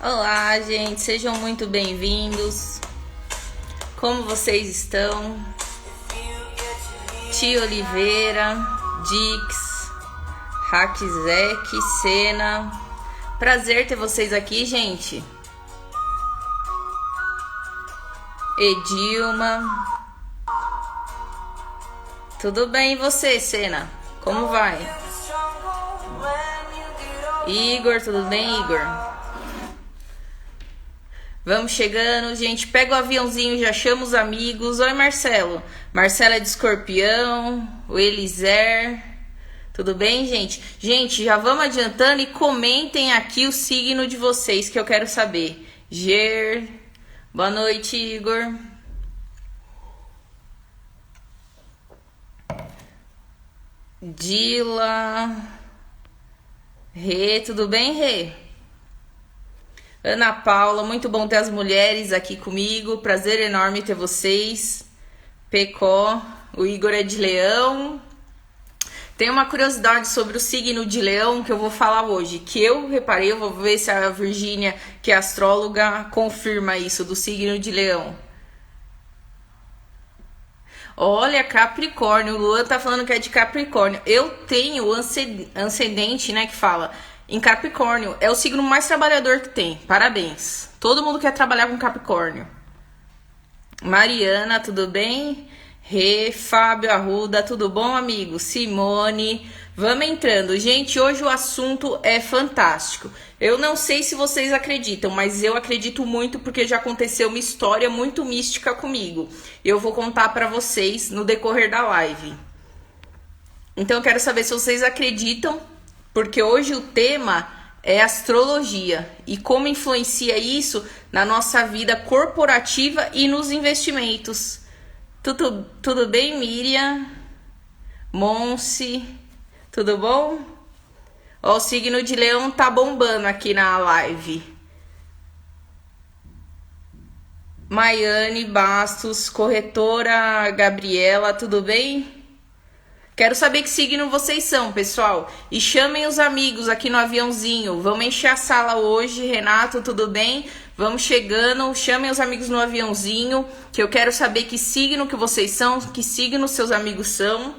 Olá, gente, sejam muito bem-vindos. Como vocês estão? Tia Oliveira, Dix, Hackzek, Sena. Prazer ter vocês aqui, gente. Edilma. Tudo bem e você, Sena? Como vai? Igor, tudo bem, Igor? Vamos chegando, gente. Pega o aviãozinho, já chama os amigos. Oi, Marcelo. Marcelo é de Escorpião. O Eliser. Tudo bem, gente? Gente, já vamos adiantando e comentem aqui o signo de vocês que eu quero saber. Ger. Boa noite, Igor. Dila. Rê, tudo bem, Rê? Ana Paula, muito bom ter as mulheres aqui comigo. Prazer enorme ter vocês. Pecó, o Igor é de Leão. Tem uma curiosidade sobre o signo de Leão que eu vou falar hoje, que eu reparei, eu vou ver se a Virgínia, que é astróloga, confirma isso do signo de Leão. Olha, Capricórnio, o Luan tá falando que é de Capricórnio. Eu tenho ascendente, né, que fala em Capricórnio. É o signo mais trabalhador que tem. Parabéns. Todo mundo quer trabalhar com Capricórnio. Mariana, tudo bem? Rê, Fábio Arruda, tudo bom, amigo? Simone, vamos entrando. Gente, hoje o assunto é fantástico. Eu não sei se vocês acreditam, mas eu acredito muito porque já aconteceu uma história muito mística comigo. Eu vou contar para vocês no decorrer da live. Então eu quero saber se vocês acreditam, porque hoje o tema é astrologia e como influencia isso na nossa vida corporativa e nos investimentos. Tudo bem, Miriam? Monse, tudo bom? Ó, o signo de Leão tá bombando aqui na live. Maiane Bastos, corretora Gabriela, tudo bem? Quero saber que signo vocês são, pessoal. E chamem os amigos aqui no aviãozinho. Vamos encher a sala hoje. Renato, tudo bem? Vamos chegando. Chamem os amigos no aviãozinho, que eu quero saber que signo que vocês são, que signo seus amigos são.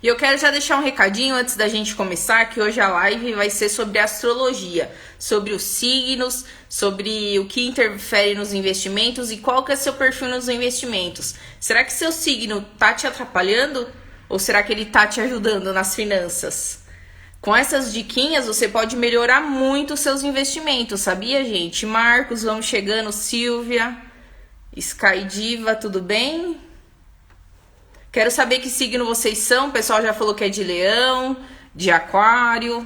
E eu quero já deixar um recadinho antes da gente começar, que hoje a live vai ser sobre astrologia, sobre os signos, sobre o que interfere nos investimentos e qual que é seu perfil nos investimentos. Será que seu signo tá te atrapalhando? Ou será que ele tá te ajudando nas finanças? Com essas diquinhas, você pode melhorar muito os seus investimentos, sabia, gente? Marcos, vamos chegando. Silvia, Sky Diva, tudo bem? Quero saber que signo vocês são. O pessoal já falou que é de Leão, de Aquário.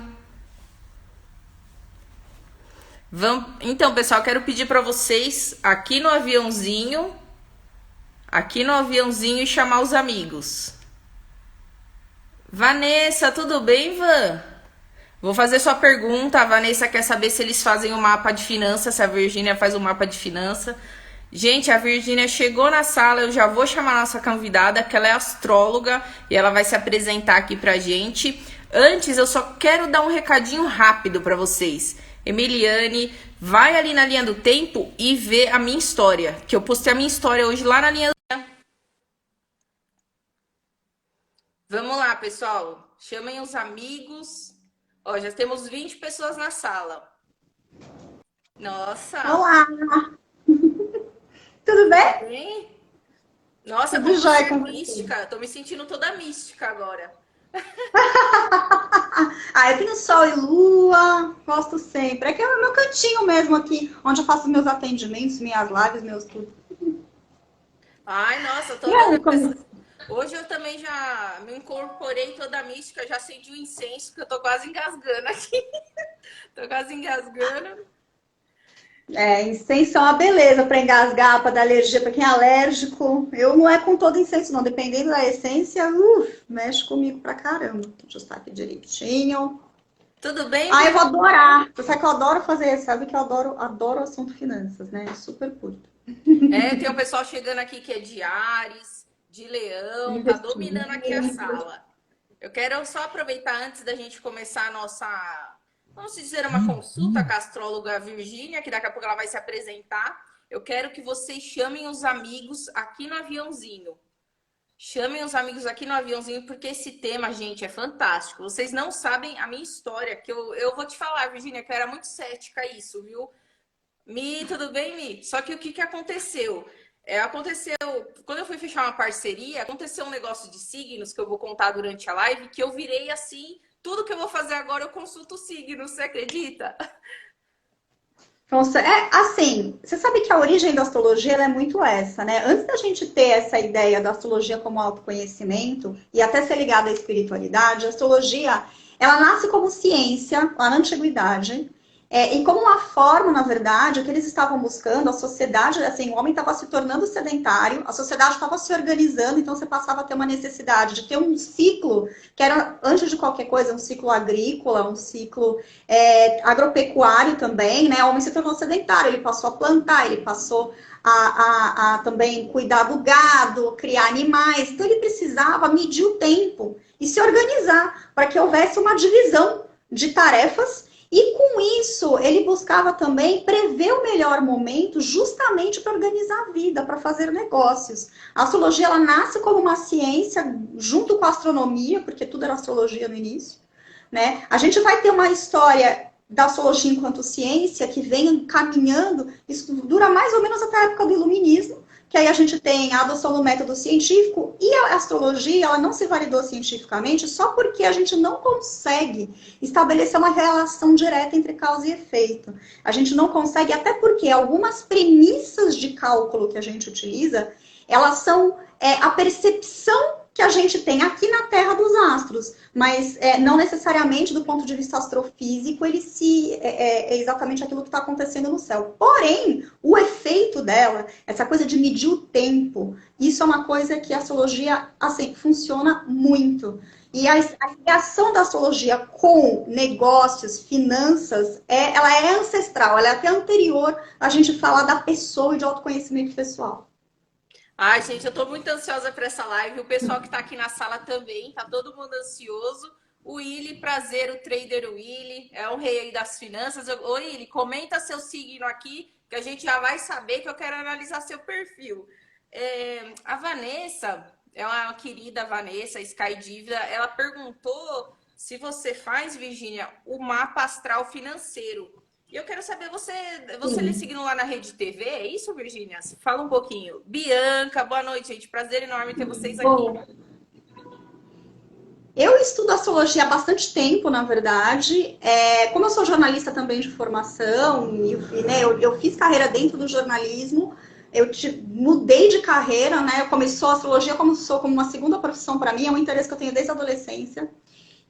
Então, pessoal, quero pedir para vocês aqui no aviãozinho e chamar os amigos. Vanessa, tudo bem, Van? Vou fazer sua pergunta. A Vanessa quer saber se eles fazem um mapa de finanças, se a Virgínia faz um mapa de finança. Gente, a Virgínia chegou na sala, eu já vou chamar a nossa convidada, que ela é astróloga, e ela vai se apresentar aqui pra gente. Antes, eu só quero dar um recadinho rápido pra vocês. Emiliane, vai ali na linha do tempo e vê a minha história, que eu postei a minha história hoje lá na linha do tempo. Vamos lá, pessoal. Chamem os amigos. Ó, já temos 20 pessoas na sala. Nossa. Olá, tudo Tudo bem? bem? Nossa, Tudo como você jóia é com você? mística. Tô me sentindo toda mística agora. Eu tenho sol e lua, gosto sempre. Aqui é o meu cantinho mesmo aqui, onde eu faço meus atendimentos, minhas lives, meus tudo. Ai, nossa, tô E adorando. aí, como... Hoje eu também já me incorporei toda mística, já acendi o incenso, que eu tô quase engasgando aqui. Tô quase engasgando. Incenso é uma beleza para engasgar, para dar alergia para quem é alérgico. Eu não é com todo incenso, não. Dependendo da essência, mexe comigo pra caramba. Vou ajustar aqui direitinho. Tudo bem, Eu vou Vivi? adorar. Você sabe que eu adoro fazer, sabe que eu adoro o assunto finanças, né? Super curto. É, tem um pessoal chegando aqui que é de Áries, de Leão, tá dominando aqui a Investimento. sala. Eu quero só aproveitar antes da gente começar a nossa Vamos dizer uma consulta com a astróloga Virgínia, que daqui a pouco ela vai se apresentar. Eu quero que vocês chamem os amigos aqui no aviãozinho. Chamem os amigos aqui no aviãozinho, porque esse tema, gente, é fantástico. Vocês não sabem a minha história, que eu vou te falar, Virgínia, que eu era muito cética a isso, viu? Mi, tudo bem, Mi? Só que o que aconteceu? Aconteceu, quando eu fui fechar uma parceria, aconteceu um negócio de signos que eu vou contar durante a live, que eu virei assim, tudo que eu vou fazer agora eu consulto signos, você acredita? Então, assim, você sabe que a origem da astrologia ela é muito essa, né? Antes da gente ter essa ideia da astrologia como autoconhecimento e até ser ligada à espiritualidade, a astrologia ela nasce como ciência lá na antiguidade. E como uma forma, na verdade, o que eles estavam buscando, a sociedade, assim, o homem estava se tornando sedentário, a sociedade estava se organizando, então você passava a ter uma necessidade de ter um ciclo, que era, antes de qualquer coisa, um ciclo agrícola, um ciclo agropecuário também, né? O homem se tornou sedentário, ele passou a plantar, ele passou a também cuidar do gado, criar animais, então ele precisava medir o tempo e se organizar para que houvesse uma divisão de tarefas. E com isso, ele buscava também prever o melhor momento justamente para organizar a vida, para fazer negócios. A astrologia ela nasce como uma ciência junto com a astronomia, porque tudo era astrologia no início, né? A gente vai ter uma história da astrologia enquanto ciência que vem caminhando, isso dura mais ou menos até a época do iluminismo, que aí a gente tem a adoção do método científico e a astrologia, ela não se validou cientificamente só porque a gente não consegue estabelecer uma relação direta entre causa e efeito. A gente não consegue, até porque algumas premissas de cálculo que a gente utiliza, elas são a percepção que a gente tem aqui na Terra dos astros, mas não necessariamente do ponto de vista astrofísico é exatamente aquilo que está acontecendo no céu. Porém, o efeito dela, essa coisa de medir o tempo, isso é uma coisa que a astrologia, assim, funciona muito. E a ligação da astrologia com negócios, finanças, ela é ancestral, ela é até anterior a gente falar da pessoa e de autoconhecimento pessoal. Ai, gente, eu tô muito ansiosa para essa live. O pessoal que tá aqui na sala também, tá todo mundo ansioso. O Willy, prazer, o trader Willy, é o rei aí das finanças. Ô, Willy, comenta seu signo aqui, que a gente já vai saber que eu quero analisar seu perfil. A Vanessa, é uma querida Vanessa, Sky Dívida, ela perguntou se você faz, Virgínia, o mapa astral financeiro. E eu quero saber, você lê Sim. signo lá na Rede TV? É isso, Virgínia? Fala um pouquinho. Bianca, boa noite, gente. Prazer enorme ter vocês aqui. Bom, eu estudo astrologia há bastante tempo, na verdade. Como eu sou jornalista também de formação, né, eu fiz carreira dentro do jornalismo, mudei de carreira, né? Eu comecei a astrologia como uma segunda profissão para mim, é um interesse que eu tenho desde a adolescência.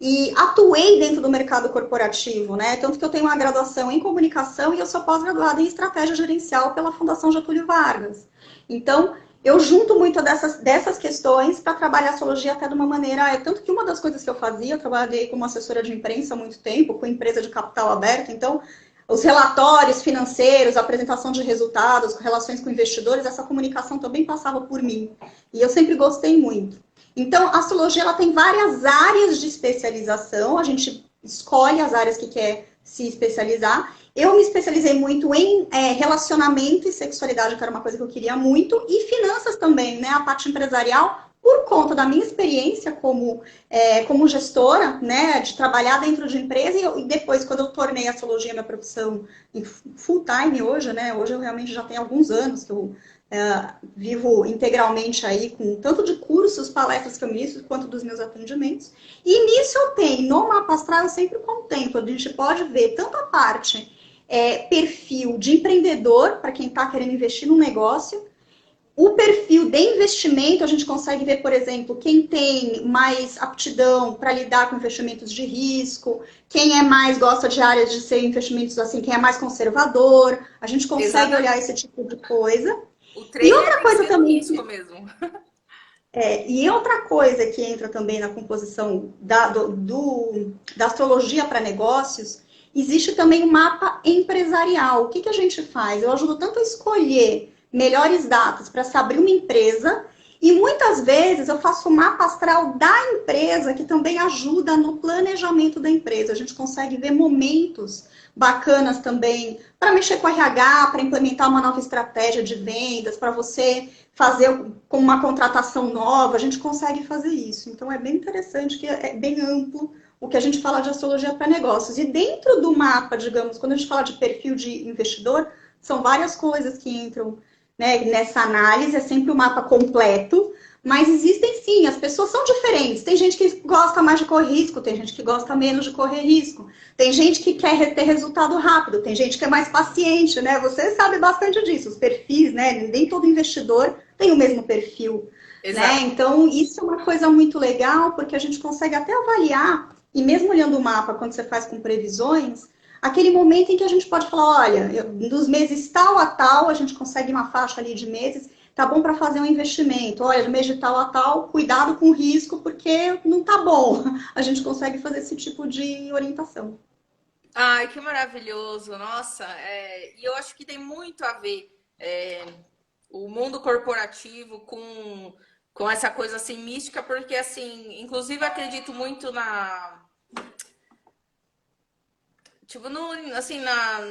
E atuei dentro do mercado corporativo, né? Tanto que eu tenho uma graduação em comunicação e eu sou pós-graduada em estratégia gerencial pela Fundação Getúlio Vargas. Então, eu junto muito dessas questões para trabalhar a astrologia até de uma maneira. Tanto que uma das coisas que eu fazia, eu trabalhei como assessora de imprensa há muito tempo, com empresa de capital aberto, então os relatórios financeiros, a apresentação de resultados, relações com investidores, essa comunicação também passava por mim. E eu sempre gostei muito. Então, a astrologia ela tem várias áreas de especialização, a gente escolhe as áreas que quer se especializar. Eu me especializei muito em relacionamento e sexualidade, que era uma coisa que eu queria muito, e finanças também, né? A parte empresarial, por conta da minha experiência como gestora, né? De trabalhar dentro de empresa, e depois, quando eu tornei a astrologia minha profissão em full time hoje, né? Hoje eu realmente já tenho alguns anos que eu vivo integralmente aí com tanto de cursos, palestras que eu ministro, quanto dos meus atendimentos. E nisso eu tenho, no mapa astral eu sempre contemplo, a gente pode ver tanto a parte perfil de empreendedor, para quem está querendo investir num negócio, o perfil de investimento, a gente consegue ver, por exemplo, quem tem mais aptidão para lidar com investimentos de risco, quem gosta de áreas de ser investimentos assim, quem é mais conservador, a gente consegue olhar esse tipo de coisa. O E trader outra tem que coisa ser no também, risco mesmo. e outra coisa que entra também na composição da astrologia para negócios, existe também o mapa empresarial. O que a gente faz? Eu ajudo tanto a escolher melhores datas para se abrir uma empresa E muitas vezes eu faço o mapa astral da empresa, que também ajuda no planejamento da empresa. A gente consegue ver momentos bacanas também para mexer com RH, para implementar uma nova estratégia de vendas, para você fazer com uma contratação nova, a gente consegue fazer isso. Então é bem interessante, que é bem amplo o que a gente fala de astrologia para negócios. E dentro do mapa, digamos, quando a gente fala de perfil de investidor, são várias coisas que entram, né, nessa análise, é sempre o mapa completo, mas existem sim, as pessoas são diferentes. Tem gente que gosta mais de correr risco, tem gente que gosta menos de correr risco, tem gente que quer ter resultado rápido, tem gente que é mais paciente, né? Você sabe bastante disso, os perfis, né? Nem todo investidor tem o mesmo perfil, né? Então, isso é uma coisa muito legal, porque a gente consegue até avaliar, e mesmo olhando o mapa, quando você faz com previsões, aquele momento em que a gente pode falar, olha, dos meses tal a tal, a gente consegue uma faixa ali de meses, tá bom para fazer um investimento. Olha, do mês de tal a tal, cuidado com o risco, porque não tá bom. A gente consegue fazer esse tipo de orientação. Ai, que maravilhoso, nossa, e eu acho que tem muito a ver o mundo corporativo com essa coisa assim mística, porque assim, inclusive acredito muito tipo, no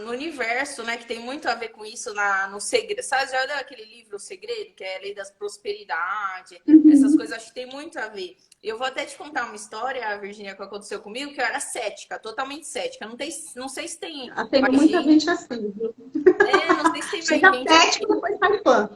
universo, né, que tem muito a ver com isso no segredo. Sabe, já leu aquele livro O Segredo, que é a lei das prosperidade, essas coisas, acho que tem muito a ver. Eu vou até te contar uma história, Virginia, que aconteceu comigo, que eu era cética, totalmente cética. Não sei se tem Tem mais muita gente. gente assim, viu? Não sei se tem mais Chega gente aqui. cético, depois sai fã.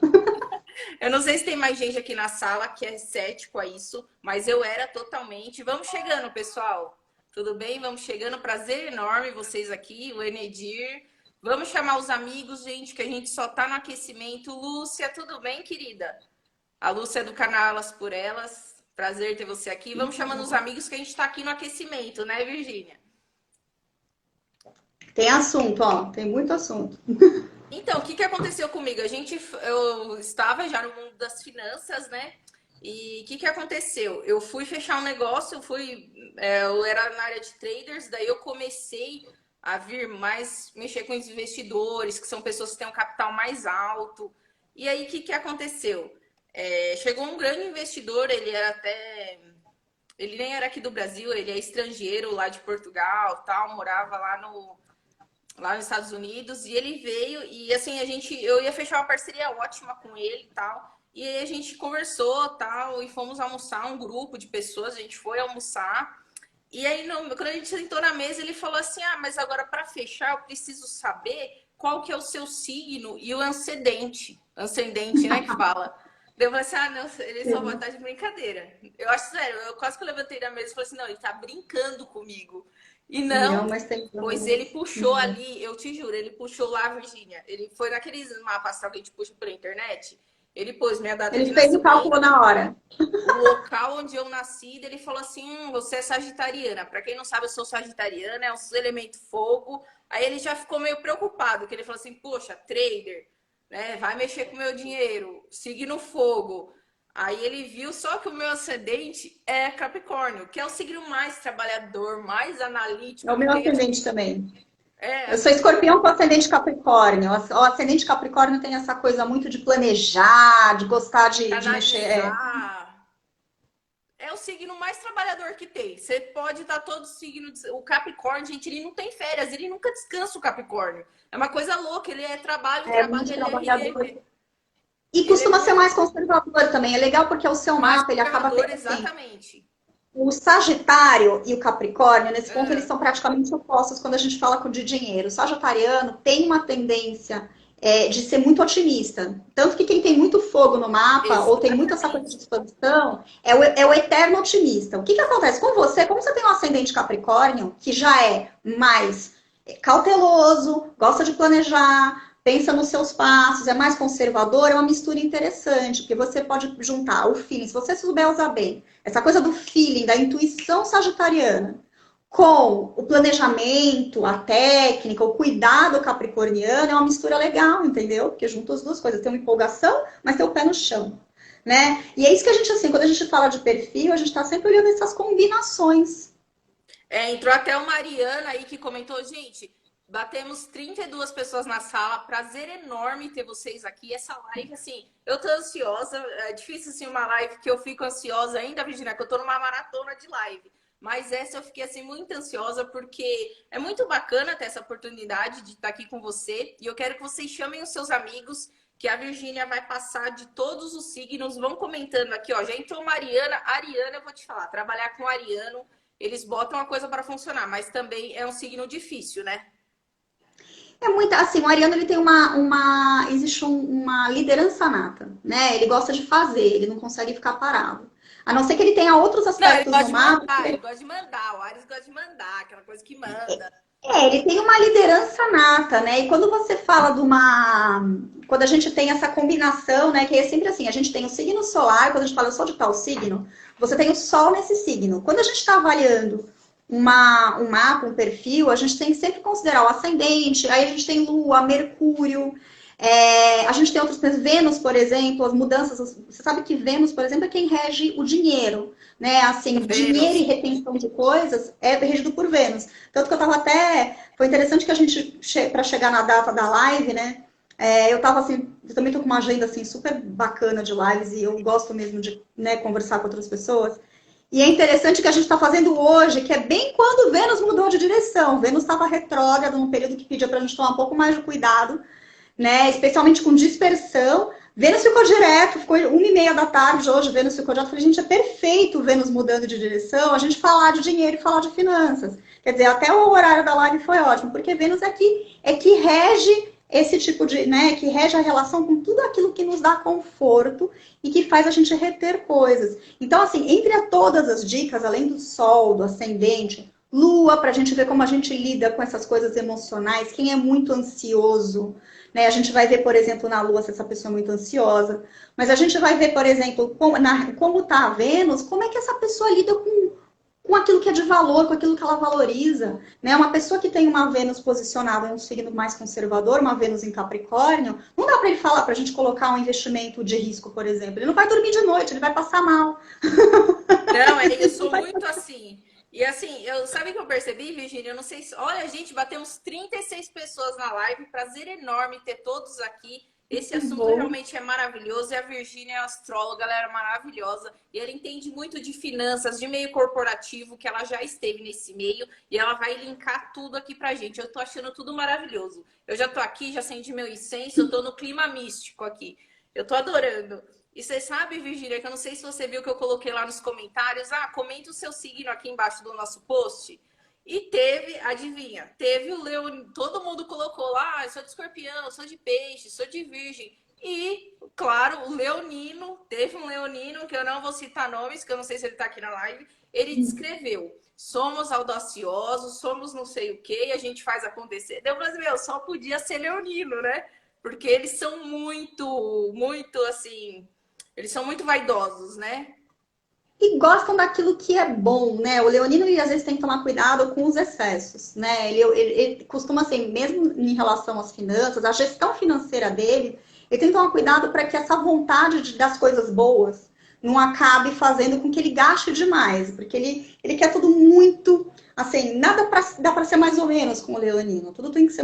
Eu não sei se tem mais gente aqui na sala que é cético a isso, mas eu era totalmente. Vamos chegando, pessoal. Tudo bem? Vamos chegando. Prazer enorme vocês aqui, o Enedir. Vamos chamar os amigos, gente, que a gente só tá no aquecimento. Lúcia, tudo bem, querida? A Lúcia é do canal Elas por Elas. Prazer ter você aqui. Vamos chamando os amigos que a gente tá aqui no aquecimento, né, Virgínia? Tem assunto, ó, tem muito assunto. Então, o que aconteceu comigo? Eu estava já no mundo das finanças, né? E o que aconteceu? Eu fui fechar um negócio, eu era na área de traders, daí eu comecei a vir mais mexer com os investidores, que são pessoas que têm um capital mais alto. E aí, o que aconteceu? Chegou um grande investidor, ele nem era aqui do Brasil, ele é estrangeiro lá de Portugal, tal, morava lá nos Estados Unidos, e ele veio e assim eu ia fechar uma parceria ótima com ele e tal. E aí a gente conversou, tal, e fomos almoçar, um grupo de pessoas, a gente foi almoçar. E aí quando a gente sentou na mesa, ele falou assim: "Ah, mas agora para fechar eu preciso saber qual que é o seu signo e o ascendente, né, que fala". Daí eu falei assim: "Ah, não, ele só vai estar de brincadeira". Eu acho sério, eu quase que eu levantei da mesa e falei assim: "Não, ele tá brincando comigo". E não, Não, mas tem pois ele puxou ali, eu te juro, ele puxou lá, Virgínia. Ele foi naqueles mapas que a gente puxa pela internet. Ele pôs minha data de Ele fez o nascimento, cálculo na hora. o local onde eu nasci, ele falou assim: você é sagitariana. Para quem não sabe, eu sou sagitariana, é um elemento fogo. Aí ele já ficou meio preocupado, que ele falou assim: poxa, trader, né? Vai mexer com o meu dinheiro, signo fogo. Aí ele viu só que o meu ascendente é Capricórnio, que é o signo mais trabalhador, mais É analítico o que meu tem. ascendente também. Eu sou Assim, escorpião com ascendente Capricórnio. O ascendente Capricórnio tem essa coisa muito de planejar, de gostar de mexer. analisar. É o signo mais trabalhador que tem. Você pode estar todo signo. O Capricórnio, gente, ele não tem férias, ele nunca descansa o Capricórnio. É uma coisa louca, ele é trabalho, É muito trabalho, trabalhador. ele E ele é costuma ser muito mais conservador também. É legal porque o seu mais mapa, ele acaba conservador, tendo assim. exatamente. O Sagitário e o Capricórnio, nesse ponto, eles Ah, são praticamente opostos quando a gente fala de dinheiro. O Sagitariano tem uma tendência de ser muito otimista. Tanto que quem tem muito fogo no mapa, ou tem muito essa coisa de exatamente. expansão, é o eterno otimista. O que acontece com você? Como você tem um ascendente Capricórnio, que já é mais cauteloso, gosta de planejar, pensa nos seus passos, é mais conservador, é uma mistura interessante, porque você pode juntar o feeling, se você souber usar bem, essa coisa do feeling, da intuição sagitariana, com o planejamento, a técnica, o cuidado capricorniano, é uma mistura legal, entendeu? Porque junta as duas coisas, tem uma empolgação, mas tem o pé no chão, né? E é isso que a gente, assim, quando a gente fala de perfil, a gente está sempre olhando essas combinações. Entrou até o Mariana aí que comentou, gente. Batemos 32 pessoas na sala. Prazer enorme ter vocês aqui. Essa live, assim, eu tô ansiosa. É difícil, assim, uma live que eu fico ansiosa ainda, Virginia, que eu tô numa maratona de live. Mas essa eu fiquei, assim, muito ansiosa, porque é muito bacana ter essa oportunidade de estar aqui com você. E eu quero que vocês chamem os seus amigos, que a Virginia vai passar de todos os signos. Vão comentando aqui, ó. Já entrou Mariana. Ariana, eu vou te falar, trabalhar com Ariano, eles botam a coisa para funcionar, mas também é um signo difícil, né? É muito, assim, o Ariano ele tem existe uma liderança nata, né? Ele gosta de fazer, ele não consegue ficar parado. A não ser que ele tenha outros Não, ele aspectos gosta no de mapa. mandar, ele gosta de mandar. O Ares gosta de mandar, aquela coisa que manda. Ele tem uma liderança nata, né? E quando você fala de uma. Quando a gente tem essa combinação, né? Que é sempre assim, a gente tem o signo solar, quando a gente fala eu sou de tal signo, você tem o sol nesse signo. Quando a gente está avaliando um mapa, um perfil, a gente tem que sempre considerar o ascendente, aí a gente tem Lua, Mercúrio, a gente tem outros planetas, Vênus, por exemplo, as mudanças. Você sabe que Vênus, por exemplo, é quem rege o dinheiro, né? Assim, dinheiro Vênus. e retenção de coisas é regido por Vênus. Tanto que eu tava até. Foi interessante que a gente, para chegar na data da live, né? Eu tava assim, eu também tô com uma agenda assim super bacana de lives e eu gosto mesmo de, né, conversar com outras pessoas. E é interessante que a gente está fazendo hoje, que é bem quando Vênus mudou de direção. Vênus estava retrógrado num período que pedia para a gente tomar um pouco mais de cuidado, né? Especialmente com dispersão. Vênus ficou direto, ficou 1h30 da tarde hoje, Vênus ficou direto. Eu falei, gente, é perfeito o Vênus mudando de direção, a gente falar de dinheiro e falar de finanças. Quer dizer, até o horário da live foi ótimo, porque Vênus é que rege esse tipo de, né, que rege a relação com tudo aquilo que nos dá conforto e que faz a gente reter coisas. Então, assim, entre todas as dicas, além do sol, do ascendente, lua, para a gente ver como a gente lida com essas coisas emocionais, quem é muito ansioso, né? A gente vai ver, por exemplo, na lua se essa pessoa é muito ansiosa, mas a gente vai ver, por exemplo, como está a Vênus, como é que essa pessoa lida com aquilo que é de valor, com aquilo que ela valoriza. Né? Uma pessoa que tem uma Vênus posicionada em um signo mais conservador, uma Vênus em Capricórnio, não dá para ele falar, para a gente colocar um investimento de risco, por exemplo. Ele não vai dormir de noite, ele vai passar mal. Não, eu sou muito assim. E assim, sabe o que eu percebi, Virginia? Eu não sei se. Olha, gente, batemos 36 pessoas na live. Prazer enorme ter todos aqui. Esse assunto realmente é maravilhoso. E a Virginia é astróloga, ela era maravilhosa. E ela entende muito de finanças, de meio corporativo, que ela já esteve nesse meio. E ela vai linkar tudo aqui pra gente. Eu tô achando tudo maravilhoso. Eu já tô aqui, já acendi meu incenso, eu tô no clima místico aqui. Eu tô adorando. E você sabe, Virgínia, que eu não sei se você viu que eu coloquei lá nos comentários. Comenta o seu signo aqui embaixo do nosso post. E teve, adivinha, teve o leão, todo mundo colocou lá, eu sou de escorpião, eu sou de peixe, sou de virgem. E, claro, o leonino, teve um leonino, que eu não vou citar nomes, que eu não sei se ele tá aqui na live, ele descreveu, somos audaciosos, somos não sei o que, a gente faz acontecer. Deu pra dizer, só podia ser leonino, né? Porque eles são muito, assim, eles são muito vaidosos, né? E gostam daquilo que é bom, né? O leonino, ele, às vezes, tem que tomar cuidado com os excessos, né? Ele costuma, assim, mesmo em relação às finanças, a gestão financeira dele, ele tem que tomar cuidado para que essa vontade das coisas boas não acabe fazendo com que ele gaste demais, porque ele quer tudo muito, assim, nada dá para ser mais ou menos com o leonino, tudo tem que ser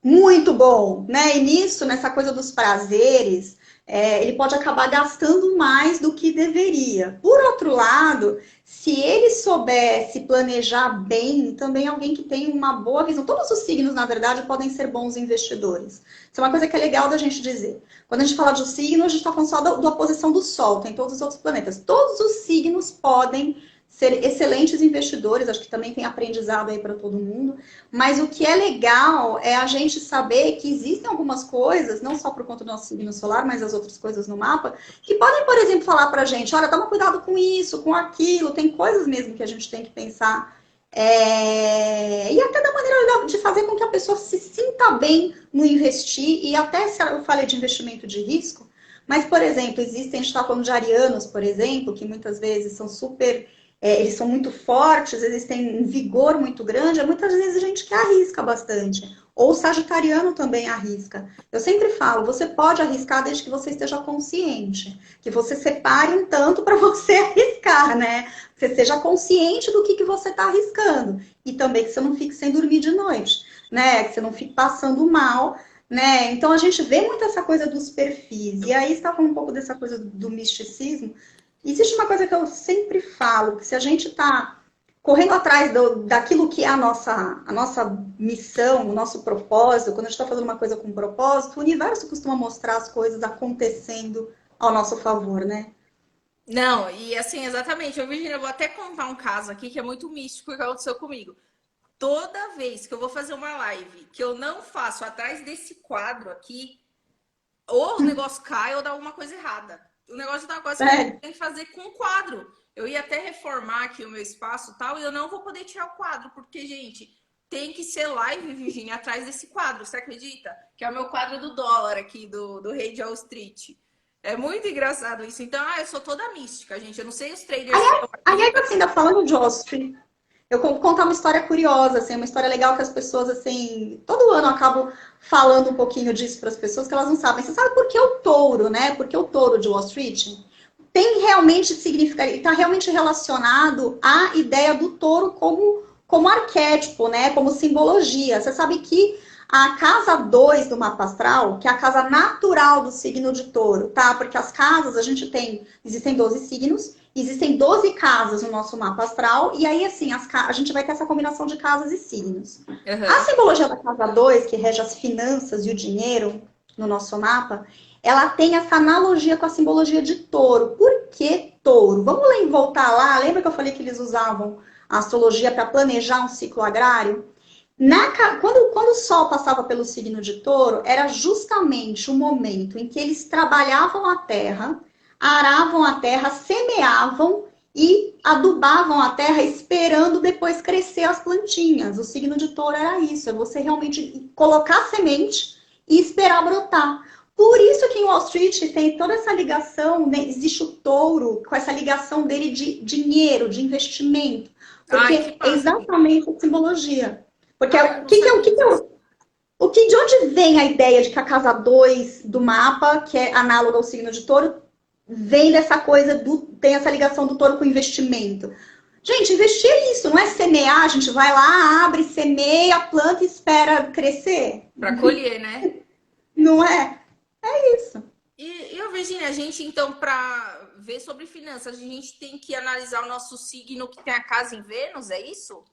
muito bom, né? E nisso, nessa coisa dos prazeres, ele pode acabar gastando mais do que deveria. Por outro lado, se ele soubesse planejar bem, também alguém que tem uma boa visão. Todos os signos, na verdade, podem ser bons investidores. Isso é uma coisa que é legal da gente dizer. Quando a gente fala de signo, a gente está falando só da posição do Sol, tem todos os outros planetas. Todos os signos podem ser excelentes investidores, acho que também tem aprendizado aí para todo mundo, mas o que é legal é a gente saber que existem algumas coisas, não só por conta do nosso signo solar, mas as outras coisas no mapa, que podem, por exemplo, falar para a gente, olha, toma cuidado com isso, com aquilo, tem coisas mesmo que a gente tem que pensar, e até da maneira de fazer com que a pessoa se sinta bem no investir, e até se eu falei de investimento de risco, mas, por exemplo, a gente está falando de arianos, por exemplo, que muitas vezes são super... eles são muito fortes, eles têm um vigor muito grande, muitas vezes a gente que arrisca bastante. Ou o sagitariano também arrisca. Eu sempre falo, você pode arriscar desde que você esteja consciente. Que você separe um tanto para você arriscar, né? Você seja consciente do que você está arriscando. E também que você não fique sem dormir de noite. né? Que você não fique passando mal, né? Então a gente vê muito essa coisa dos perfis. E aí está falando um pouco dessa coisa do misticismo. Existe uma coisa que eu sempre falo, que se a gente está correndo atrás daquilo que é a nossa missão, o nosso propósito, quando a gente está fazendo uma coisa com propósito, o universo costuma mostrar as coisas acontecendo ao nosso favor, né? Não, e assim, exatamente. Eu, Virginia, eu vou até contar um caso aqui que é muito místico que aconteceu comigo. Toda vez que eu vou fazer uma live que eu não faço atrás desse quadro aqui, ou o negócio cai ou dá alguma coisa errada. O negócio da coisa que eu Sério? tenho que fazer com o quadro. Eu ia até reformar aqui o meu espaço e tal, e eu não vou poder tirar o quadro, porque, gente, tem que ser live, Virginia, atrás desse quadro, você acredita? Que é o meu quadro do dólar aqui, do Rei de Wall Street. É muito engraçado isso. Então, eu sou toda mística, gente. Eu não sei os traders que estão aqui. Aí, assim, ainda falando de Wall Street, eu vou contar uma história curiosa, assim, uma história legal que as pessoas, assim, todo ano eu acabo falando um pouquinho disso para as pessoas que elas não sabem. Você sabe por que o touro, né? Porque o touro de Wall Street tem realmente significado, está realmente relacionado à ideia do touro como arquétipo, né? Como simbologia. Você sabe que a casa 2 do mapa astral, que é a casa natural do signo de touro, tá? Porque as casas, existem 12 signos, existem 12 casas no nosso mapa astral, e aí, assim, a gente vai ter essa combinação de casas e signos. A Uhum. simbologia da casa 2, que rege as finanças e o dinheiro no nosso mapa, ela tem essa analogia com a simbologia de touro. Por que touro? Vamos voltar lá, lembra que eu falei que eles usavam a astrologia para planejar um ciclo agrário? Quando o Sol passava pelo signo de Touro, era justamente o momento em que eles trabalhavam a terra, aravam a terra, semeavam e adubavam a terra, esperando depois crescer as plantinhas. O signo de Touro era isso, é você realmente colocar semente e esperar brotar. Por isso que em Wall Street tem toda essa ligação, né? Existe o touro com essa ligação dele de dinheiro, de investimento, Ai, que porque é massa. exatamente a simbologia. Porque Ai, eu o não que, que é sabia disso. de onde vem a ideia de que a casa 2 do mapa, que é análoga ao signo de touro, vem dessa coisa tem essa ligação do touro com investimento? Gente, investir é isso, não é semear, a gente vai lá, abre, semeia, planta e espera crescer. Para colher, né? Não é? É isso. Virginia, a gente, então, para ver sobre finanças, a gente tem que analisar o nosso signo que tem a casa em Vênus, é isso?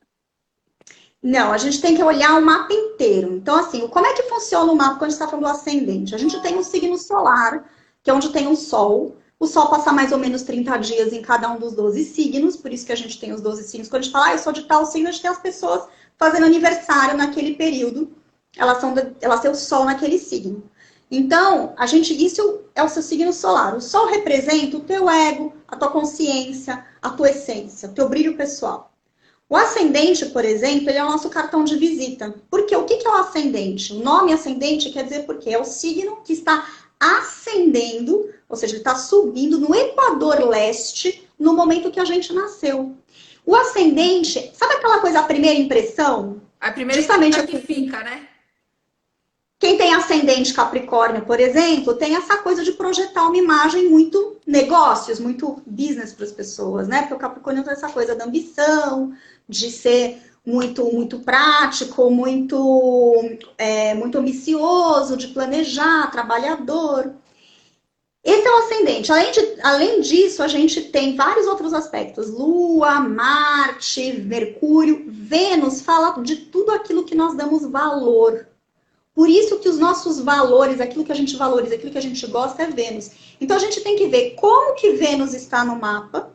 Não, a gente tem que olhar o mapa inteiro. Então, assim, como é que funciona o mapa quando a gente está falando do ascendente? A gente tem um signo solar, que é onde tem um Sol. O Sol passa mais ou menos 30 dias em cada um dos 12 signos, por isso que a gente tem os 12 signos. Quando a gente fala, eu sou de tal signo, a gente tem as pessoas fazendo aniversário naquele período. Elas têm o Sol naquele signo. Então, isso é o seu signo solar. O Sol representa o teu ego, a tua consciência, a tua essência, o teu brilho pessoal. O ascendente, por exemplo, ele é o nosso cartão de visita. Porque o que é o ascendente? O nome ascendente quer dizer porque é o signo que está ascendendo, ou seja, ele está subindo no Equador Leste no momento que a gente nasceu. O ascendente, sabe aquela coisa, a primeira impressão? A primeira Justamente impressão que fica, né? quem tem ascendente Capricórnio, por exemplo, tem essa coisa de projetar uma imagem muito negócios, muito business para as pessoas, né? Porque o Capricórnio tem essa coisa da ambição, de ser muito prático, muito ambicioso, de planejar, trabalhador. Esse é o ascendente. Além disso, a gente tem vários outros aspectos. Lua, Marte, Mercúrio, Vênus fala de tudo aquilo que nós damos valor. Por isso que os nossos valores, aquilo que a gente valoriza, aquilo que a gente gosta é Vênus. Então a gente tem que ver como que Vênus está no mapa.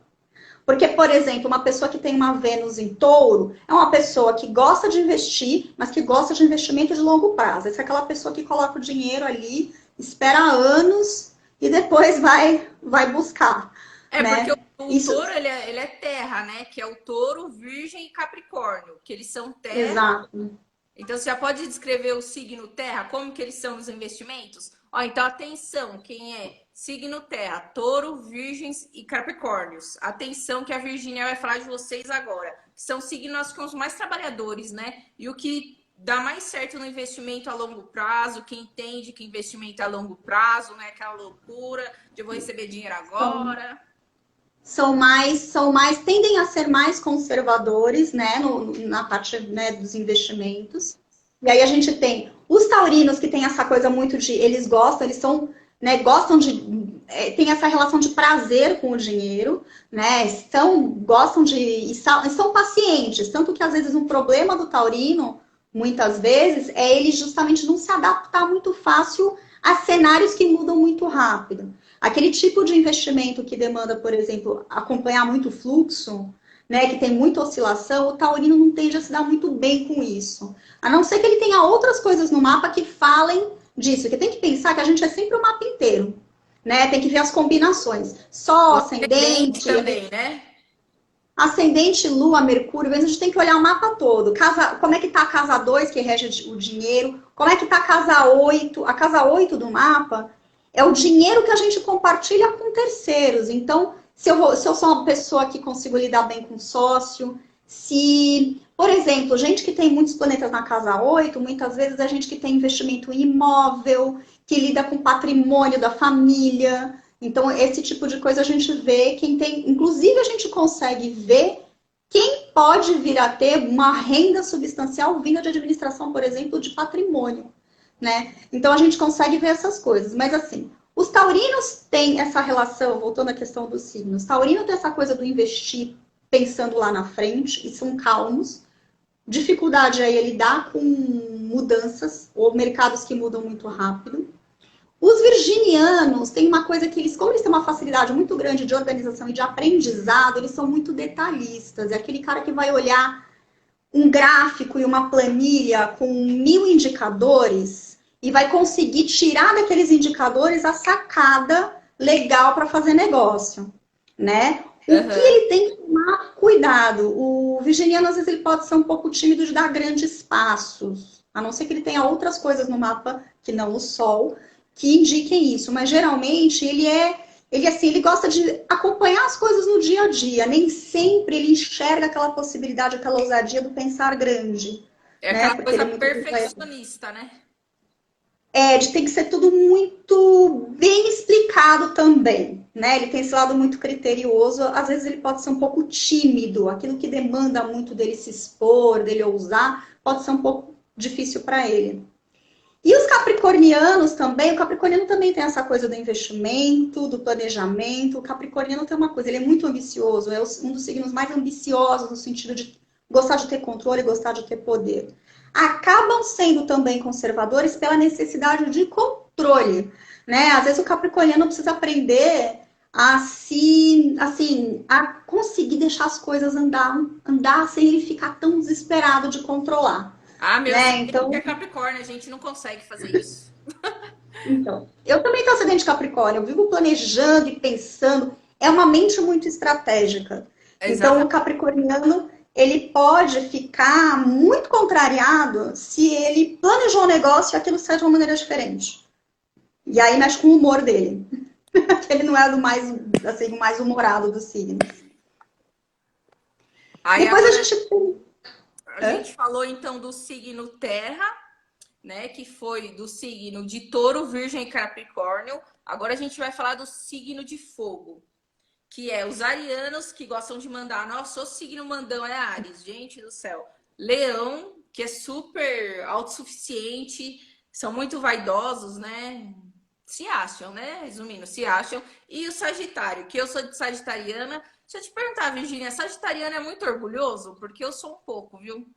Porque, por exemplo, uma pessoa que tem uma Vênus em touro é uma pessoa que gosta de investir, mas que gosta de investimento de longo prazo. Essa é aquela pessoa que coloca o dinheiro ali, espera anos e depois vai buscar. É porque Né? o Isso, touro, ele é terra, né? Que é o touro, virgem e capricórnio, que eles são terra. exato. Então, você já pode descrever o signo terra, como que eles são nos investimentos? Ó, então, atenção, quem é signo terra, touro, virgens e capricórnios. Atenção que a Virgínia vai falar de vocês agora. São signos que são os mais trabalhadores, né? E o que dá mais certo no investimento a longo prazo, quem entende que investimento é a longo prazo, né? Aquela loucura de eu vou receber dinheiro São, agora. tendem a ser mais conservadores, né, na parte, né, dos investimentos. E aí a gente tem os taurinos que tem essa coisa muito de, eles gostam, eles são, né, gostam de, tem essa relação de prazer com o dinheiro, né, gostam de, são pacientes, tanto que às vezes um problema do taurino, muitas vezes, é ele justamente não se adaptar muito fácil a cenários que mudam muito rápido. Aquele tipo de investimento que demanda, por exemplo, acompanhar muito fluxo, né, que tem muita oscilação, o taurino não tende a se dar muito bem com isso. A não ser que ele tenha outras coisas no mapa que falem disso. Porque tem que pensar que a gente é sempre o mapa inteiro, né? Tem que ver as combinações. O Sol, ascendente ascendente, também, né? ascendente, lua, mercúrio. A gente tem que olhar o mapa todo. Como é que tá a casa 2 que rege o dinheiro? Como é que tá a casa 8? A casa 8 do mapa é o dinheiro que a gente compartilha com terceiros. Então, se eu sou uma pessoa que consigo lidar bem com sócio, se, por exemplo, gente que tem muitos planetas na casa 8, muitas vezes é gente que tem investimento em imóvel, que lida com patrimônio da família. Então, esse tipo de coisa a gente vê quem tem. Inclusive, a gente consegue ver quem pode vir a ter uma renda substancial vinda de administração, por exemplo, de patrimônio, né? Então, a gente consegue ver essas coisas. Mas, assim, os taurinos têm essa relação, voltando à questão dos signos, taurino tem essa coisa do investir pensando lá na frente e são calmos. Dificuldade aí é lidar com mudanças ou mercados que mudam muito rápido. Os virginianos têm uma coisa que eles, como eles têm uma facilidade muito grande de organização e de aprendizado, eles são muito detalhistas. É aquele cara que vai olhar um gráfico e uma planilha com 1000 indicadores e vai conseguir tirar daqueles indicadores a sacada legal para fazer negócio, né? O que ele tem que tomar cuidado? O virginiano, às vezes, ele pode ser um pouco tímido de dar grandes passos, a não ser que ele tenha outras coisas no mapa que não o Sol, que indiquem isso. Mas, geralmente, ele gosta de acompanhar as coisas no dia a dia. Nem sempre ele enxerga aquela possibilidade, aquela ousadia do pensar grande. É Né? aquela Porque ele coisa é muito perfeccionista, né? de ter que ser tudo muito bem explicado também, né? Ele tem esse lado muito criterioso, às vezes ele pode ser um pouco tímido, aquilo que demanda muito dele se expor, dele ousar, pode ser um pouco difícil para ele. E os capricornianos também, o capricorniano também tem essa coisa do investimento, do planejamento. O capricorniano tem uma coisa, ele é muito ambicioso, é um dos signos mais ambiciosos no sentido de gostar de ter controle, gostar de ter poder. Acabam sendo também conservadores pela necessidade de controle, né? Às vezes o capricorniano precisa aprender a assim, a conseguir deixar as coisas andar sem ele ficar tão desesperado de controlar, Ah, meu né? signo que Então, é Capricórnio, a gente não consegue fazer isso. eu também estou ascendente de Capricórnio, eu vivo planejando e pensando, é uma mente muito estratégica. Então, o Exatamente. capricorniano, ele pode ficar muito contrariado se ele planejou o negócio e aquilo sai de uma maneira diferente. E aí mexe com o humor dele. Ele não é do mais, assim, o mais humorado dos signos. Aí Depois a agora gente tem... a Hã? gente falou então do signo Terra, né? Que foi do signo de Touro, Virgem e Capricórnio. Agora a gente vai falar do signo de Fogo, que é os arianos que gostam de mandar. Nossa, o signo mandão é Áries, gente do céu. Leão, que é super autossuficiente, são muito vaidosos, né? Se acham, né? Resumindo, se acham. E o Sagitário, que eu sou de Sagitariana. Deixa eu te perguntar, Virgínia, Sagitariana é muito orgulhoso? Porque eu sou um pouco, viu?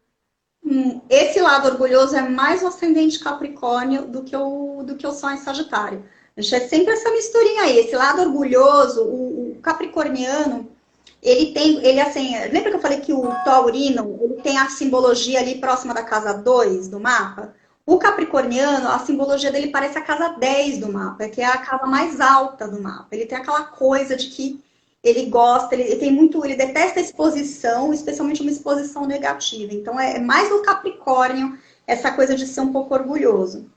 Esse lado orgulhoso é mais o ascendente Capricórnio do que o Sol em Sagitário. A gente é sempre essa misturinha aí. Esse lado orgulhoso, o capricorniano, ele assim, lembra que eu falei que o taurino, ele tem a simbologia ali próxima da casa 2 do mapa? O capricorniano, a simbologia dele parece a casa 10 do mapa, que é a casa mais alta do mapa. Ele tem aquela coisa de que ele gosta, ele tem muito, ele detesta a exposição, especialmente uma exposição negativa. Então é mais do Capricórnio essa coisa de ser um pouco orgulhoso.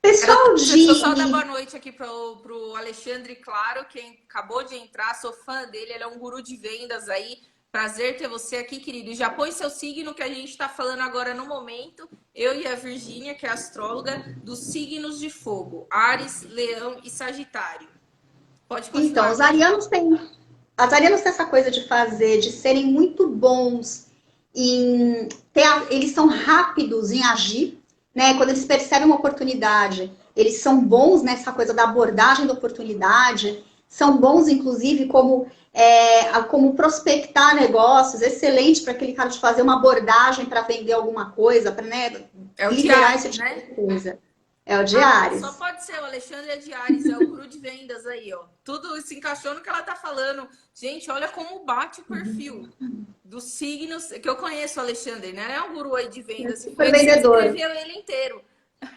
Pessoal Deixa eu só dar de boa noite aqui pro Alexandre Claro, quem acabou de entrar, sou fã dele, ele é um guru de vendas aí. Prazer ter você aqui, querido. E já põe seu signo que a gente está falando agora no momento. Eu e a Virgínia, que é astróloga, dos signos de fogo: Áries, Leão e Sagitário. Pode Então, continuar, Virgínia. os arianos têm essa coisa de fazer, de serem muito bons eles são rápidos em agir, né? Quando eles percebem uma oportunidade, eles são bons nessa coisa da abordagem da oportunidade, são bons, inclusive, como prospectar negócios, excelente para aquele cara de fazer uma abordagem para vender alguma coisa, para, né, É o liderar esse Diário, tipo né? de coisa. É o de Ah, só Ares. pode ser o Alexandre é de Ares, é o guru de vendas aí, ó. Tudo se encaixou no que ela tá falando. Gente, olha como bate o perfil dos signos, que eu conheço o Alexandre, né? É um guru aí de É vendas. super Você vendedor. escreveu ele inteiro.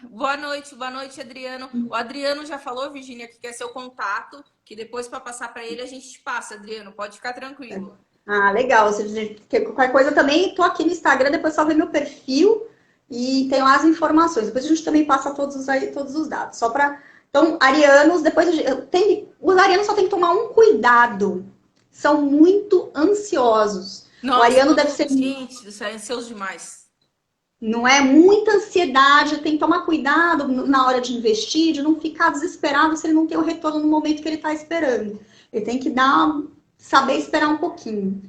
Boa noite, Adriano. O Adriano já falou, Virgínia, que quer seu contato, que depois para passar para ele a gente te passa, Adriano. Pode ficar tranquilo. Ah, legal. Qualquer coisa também, tô aqui no Instagram, depois só ver meu perfil e tem lá as informações. Depois a gente também passa todos os dados. Só para. Então, arianos, os arianos só tem que tomar um cuidado. São muito ansiosos. O Nossa, ariano deve ser, gente, isso é ansioso demais. não é muita ansiedade, tem que tomar cuidado na hora de investir, de não ficar desesperado se ele não tem o retorno no momento que ele está esperando. Ele tem que saber esperar um pouquinho.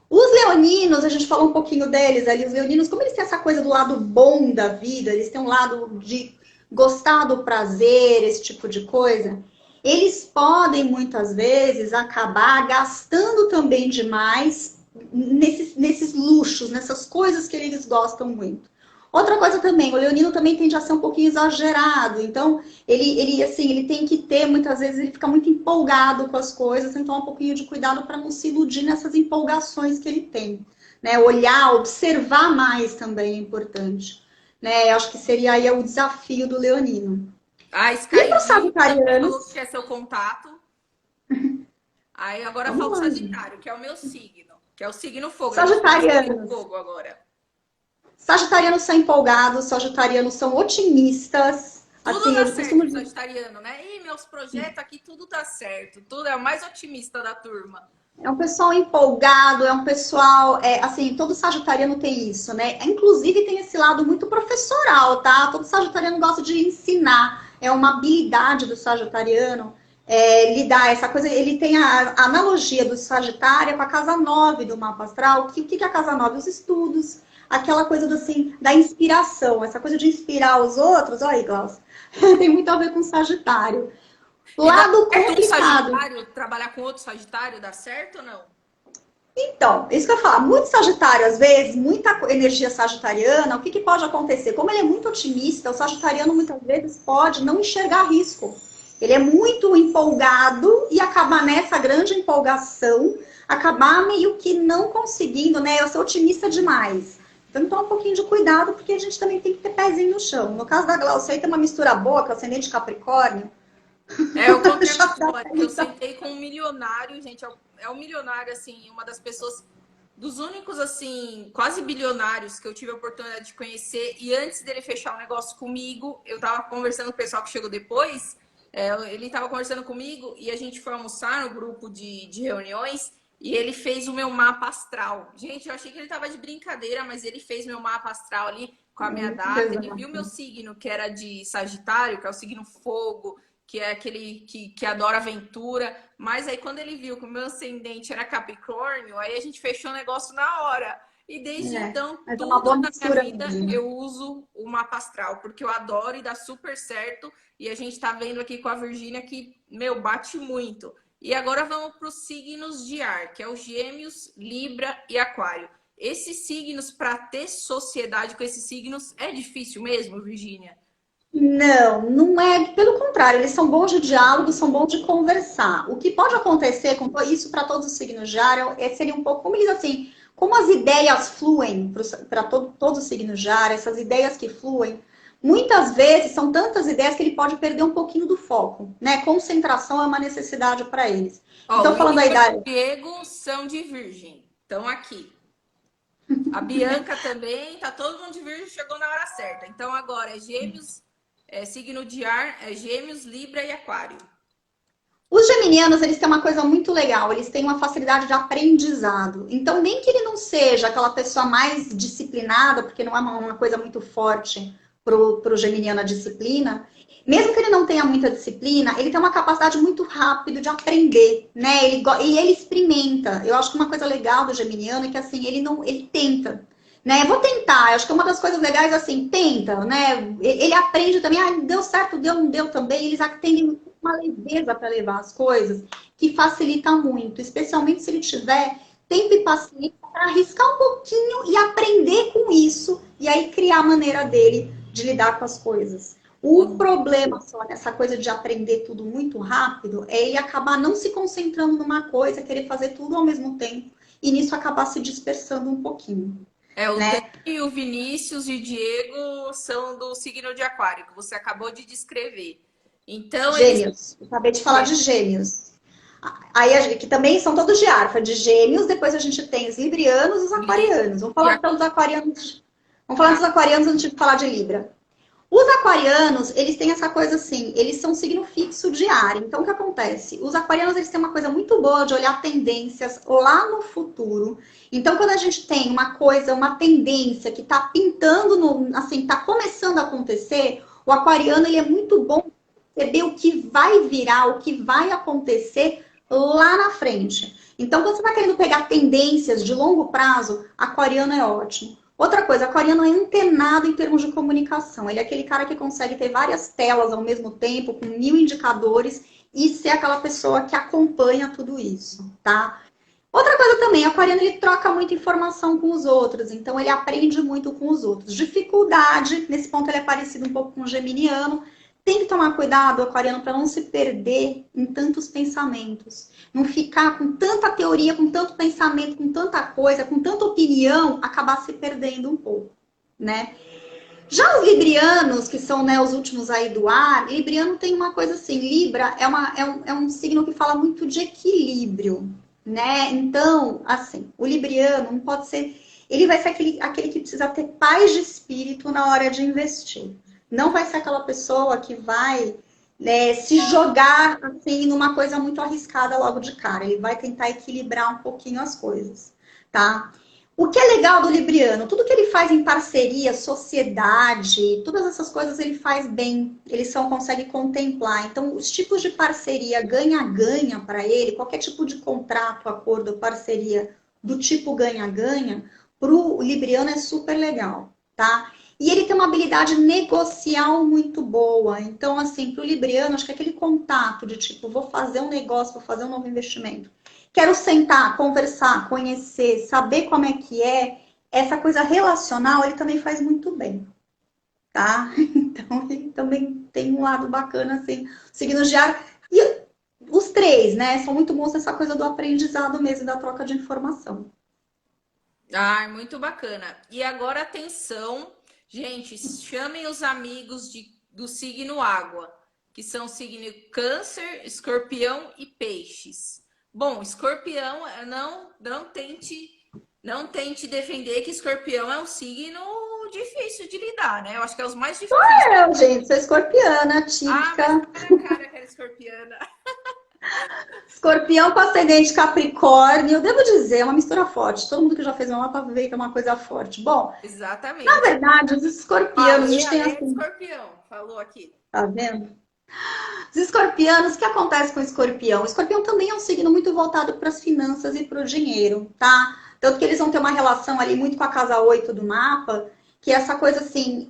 Os leoninos, a gente falou um pouquinho deles ali, os leoninos, como eles têm essa coisa do lado bom da vida, eles têm um lado de gostar do prazer, esse tipo de coisa, eles podem muitas vezes acabar gastando também demais nesses luxos, nessas coisas que eles gostam muito. Outra coisa também, o leonino também tende a ser um pouquinho exagerado, então ele tem que ter, muitas vezes ele fica muito empolgado com as coisas, então um pouquinho de cuidado para não se iludir nessas empolgações que ele tem. Né? Olhar, observar mais também é importante. Né? Eu acho que seria aí o desafio do leonino. A E para os Skyzinho também falou que sagitarianos, quer seu contato. Aí agora vamos falta o lá, gente. Sagitário, que é o meu signo, que é o signo fogo. A gente tá no signo Sagitarianos. fogo agora. Sagitarianos são empolgados, sagitarianos são otimistas. Tudo Assim, dá eu costumo certo, dizer. Sagitariano, né? E meus projetos aqui, tudo dá certo. Tudo é o mais otimista da turma. É um pessoal empolgado, é um pessoal, assim, todo sagitariano tem isso, né? Inclusive tem esse lado muito professoral, tá? Todo sagitariano gosta de ensinar, é uma habilidade do sagitariano lidar essa coisa. Ele tem a analogia do Sagitário com a casa 9 do mapa astral. O que é a casa 9? Os estudos, aquela coisa assim, da inspiração, essa coisa de inspirar os outros. Olha aí, Glaucia, tem muito a ver com Sagitário. E dá Lado certo um complicado. Sagitário trabalhar com outro Sagitário, dá certo ou não? Então, isso que eu ia falar, muito Sagitário, às vezes, muita energia sagitariana, o que pode acontecer? Como ele é muito otimista, o sagitariano muitas vezes pode não enxergar risco. Ele é muito empolgado e acabar nessa grande empolgação, acabar meio que não conseguindo, né? Eu sou otimista demais. Então, toma um pouquinho de cuidado, porque a gente também tem que ter pezinho no chão. No caso da Glaucia, aí tem uma mistura boa, que é o ascendente Capricórnio. É, eu contei Já essa dá história, pra que eu evitar. sentei com um milionário, gente, é um milionário, assim, uma das pessoas, dos únicos, assim, quase bilionários que eu tive a oportunidade de conhecer, e antes dele fechar o negócio comigo, eu tava conversando com o pessoal que chegou depois, ele tava conversando comigo, e a gente foi almoçar no grupo de reuniões, e ele fez o meu mapa astral. Gente, eu achei que ele tava de brincadeira, mas ele fez meu mapa astral ali, com a minha Muito data, ele viu meu pesado. signo, que era de Sagitário, que é o signo fogo, que é aquele que adora aventura. Mas aí, quando ele viu que o meu ascendente era Capricórnio, aí a gente fechou o negócio na hora. E desde então, Mas é uma tudo boa na minha mistura vida mesmo. eu uso o mapa astral, porque eu adoro e dá super certo. E a gente tá vendo aqui com a Virgínia que, meu, bate muito. E agora vamos para os signos de ar, que é os Gêmeos, Libra e Aquário. Esses signos, para ter sociedade com esses signos, é difícil mesmo, Virgínia? Não, não é. Pelo contrário, eles são bons de diálogo, são bons de conversar. O que pode acontecer com isso para todos os signos de ar seria um pouco, como eles assim, como as ideias fluem para todos os signos de ar, essas ideias que fluem, muitas vezes são tantas ideias que ele pode perder um pouquinho do foco, né? Concentração é uma necessidade para eles. Ó, o Então, falando Igor aí e o da. Diego são de Virgem. Estão aqui. A Bianca também, tá todo mundo de Virgem, chegou na hora certa. Então agora é Gêmeos, signo de ar, é Gêmeos, Libra e Aquário. Os geminianos, eles têm uma coisa muito legal, eles têm uma facilidade de aprendizado. Então, nem que ele não seja aquela pessoa mais disciplinada, porque não é uma coisa muito forte para o geminiano a disciplina, mesmo que ele não tenha muita disciplina, ele tem uma capacidade muito rápida de aprender, né? E ele experimenta. Eu acho que uma coisa legal do geminiano é que assim, ele tenta. né? Vou tentar. Eu acho que uma das coisas legais, assim, tenta, né? Ele aprende também, ah, deu certo, deu, não deu também. Eles têm uma leveza para levar as coisas que facilita muito, especialmente se ele tiver tempo e paciência para arriscar um pouquinho e aprender com isso, e aí criar a maneira dele de lidar com as coisas. O problema só nessa coisa de aprender tudo muito rápido é ele acabar não se concentrando numa coisa, querer fazer tudo ao mesmo tempo, e nisso acabar se dispersando um pouquinho, É, o Dani, né? o Vinícius e o Diego são do signo de Aquário, que você acabou de descrever. Então, eles. Gêmeos. Eu acabei de falar de gêmeos. Aí, que também são todos de arfa, de gêmeos. Depois a gente tem os librianos e os aquarianos. Vamos E falar a- então dos aquarianos. Vamos falar tá. dos aquarianos antes de falar de Libra. Os aquarianos, eles têm essa coisa assim, eles são signo fixo de ar. Então, o que acontece? Os aquarianos, eles têm uma coisa muito boa de olhar tendências lá no futuro. Então, quando a gente tem uma coisa, uma tendência que está pintando, assim, está começando a acontecer, o aquariano, ele é muito bom perceber o que vai virar, o que vai acontecer lá na frente. Então, quando você está querendo pegar tendências de longo prazo, aquariano é ótimo. Outra coisa, aquariano é antenado em termos de comunicação. Ele é aquele cara que consegue ter várias telas ao mesmo tempo, com 1000 indicadores, e ser aquela pessoa que acompanha tudo isso, tá? Outra coisa também, o aquariano ele troca muita informação com os outros, então ele aprende muito com os outros. Dificuldade, nesse ponto ele é parecido um pouco com o geminiano. Tem que tomar cuidado, aquariano, para não se perder em tantos pensamentos. Não ficar com tanta teoria, com tanto pensamento, com tanta coisa, com tanta opinião, acabar se perdendo um pouco, né? Já os librianos, que são, né, os últimos aí do ar, libriano tem uma coisa assim, Libra é um signo que fala muito de equilíbrio, né? Então, assim, o libriano não pode ser... Ele vai ser aquele que precisa ter paz de espírito na hora de investir. Não vai ser aquela pessoa que vai, né, se jogar assim numa coisa muito arriscada logo de cara. Ele vai tentar equilibrar um pouquinho as coisas, tá? O que é legal do Libriano, tudo que ele faz em parceria, sociedade, todas essas coisas ele faz bem, ele só consegue contemplar. Então, os tipos de parceria ganha-ganha para ele, qualquer tipo de contrato, acordo, parceria do tipo ganha-ganha, para o Libriano é super legal, tá? E ele tem uma habilidade negocial muito boa. Então, assim, para o Libriano, acho que aquele contato de tipo, vou fazer um negócio, vou fazer um novo investimento. Quero sentar, conversar, conhecer, saber como é que é. Essa coisa relacional, ele também faz muito bem, tá? Então, ele também tem um lado bacana, assim, signos de ar. E os três, né, são muito bons nessa coisa do aprendizado mesmo, da troca de informação. Ai, muito bacana. E agora atenção, gente, chamem os amigos do signo água, que são o signo Câncer, Escorpião e Peixes. Bom, Escorpião, não tente defender que Escorpião é um signo difícil de lidar, né? Eu acho que é os mais difíceis. Eu, gente, sou escorpiana, Ah, mas típica. tá na cara que era escorpiana. Escorpião com ascendente Capricórnio. Eu devo dizer, é uma mistura forte. Todo mundo que já fez meu mapa vê que é uma coisa forte. Bom, na Exatamente. verdade, os escorpianos, a Ale, gente tem Ale é de assim, escorpião, falou aqui. tá vendo? Os escorpianos, o que acontece com o escorpião? O escorpião também é um signo muito voltado para as finanças e para o dinheiro, tá? Tanto que eles vão ter uma relação ali muito com a casa 8 do mapa, que é essa coisa assim,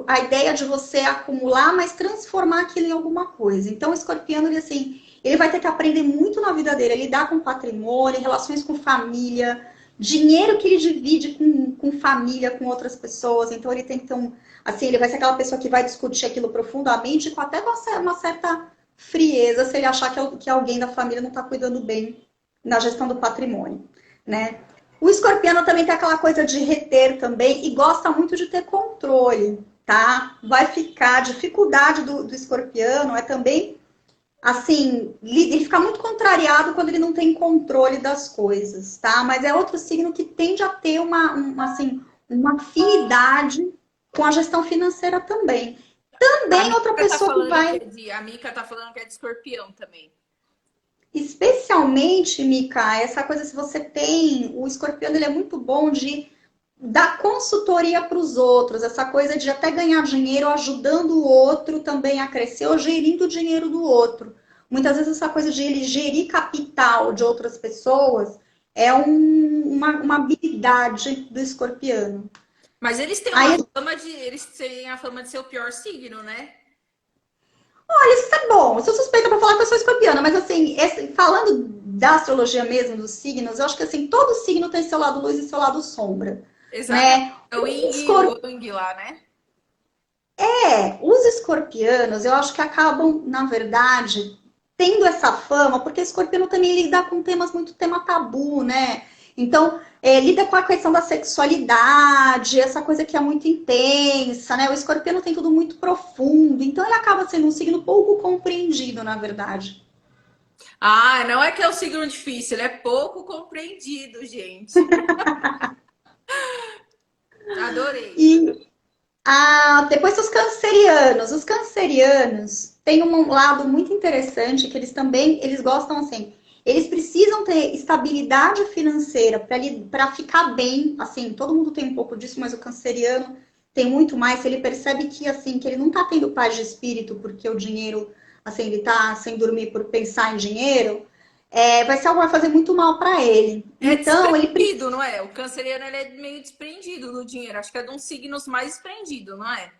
a ideia de você acumular, mas transformar aquilo em alguma coisa. Então, o escorpiano, ele assim, ele vai ter que aprender muito na vida dele, a lidar com patrimônio, relações com família, dinheiro que ele divide com família, com outras pessoas. Então, ele tem que ter assim, ele vai ser aquela pessoa que vai discutir aquilo profundamente, com até uma certa frieza, se ele achar que alguém da família não está cuidando bem na gestão do patrimônio, né? O escorpiano também tem aquela coisa de reter também e gosta muito de ter controle, tá? Vai ficar, a dificuldade do escorpiano é também, assim, ele fica muito contrariado quando ele não tem controle das coisas, tá? Mas é outro signo que tende a ter assim, uma afinidade com a gestão financeira também. A Também outra Mica tá pessoa que falando que vai, a Mica tá falando que é de escorpião também. especialmente, Mica, essa coisa, se você tem, o escorpião, ele é muito bom de dar consultoria para os outros, essa coisa de até ganhar dinheiro ajudando o outro também a crescer ou gerindo o dinheiro do outro. Muitas vezes essa coisa de ele gerir capital de outras pessoas é uma habilidade do escorpiano. Mas eles têm Aí, eles têm a fama de ser o pior signo, né? olha, isso é bom. Eu sou suspeita para falar que eu sou escorpiana, mas assim, falando da astrologia mesmo, dos signos, eu acho que assim, todo signo tem seu lado luz e seu lado sombra, Exato. né? É o Yin Os e o Yang lá, né? os escorpianos, eu acho que acabam, na verdade, tendo essa fama, porque escorpiano também lida com temas muito tema tabu, né? Então, lida com a questão da sexualidade, essa coisa que é muito intensa, né? O escorpiano tem tudo muito profundo, então ele acaba sendo um signo pouco compreendido, na verdade. Ah, não é que é um signo difícil, ele é pouco compreendido, gente. Adorei. E depois os cancerianos têm um lado muito interessante que eles também, eles gostam assim, eles precisam ter estabilidade financeira para ficar bem, assim, todo mundo tem um pouco disso, mas o canceriano tem muito mais, ele percebe que assim, que ele não está tendo paz de espírito porque o dinheiro, assim, ele está sem dormir por pensar em dinheiro, vai ser algo que vai fazer muito mal para ele. É Então, ele desprendido, não é? O canceriano ele é meio desprendido do dinheiro. Acho que é de uns signos mais desprendido, não é?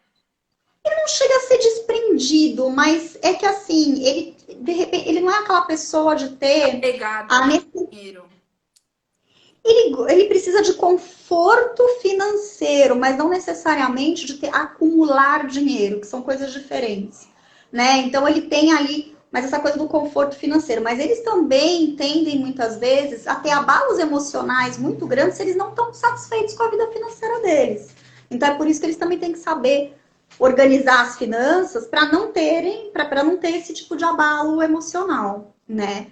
não chega a ser desprendido, mas é que assim, ele de repente, ele não é aquela pessoa de ter Pegado, a né? nece- Dinheiro. ele precisa de conforto financeiro, mas não necessariamente de ter acumular dinheiro, que são coisas diferentes, né? Então ele tem ali, mas essa coisa do conforto financeiro, mas eles também tendem muitas vezes a ter abalos emocionais muito grandes se eles não estão satisfeitos com a vida financeira deles. Então é por isso que eles também têm que saber organizar as finanças para não ter esse tipo de abalo emocional, né?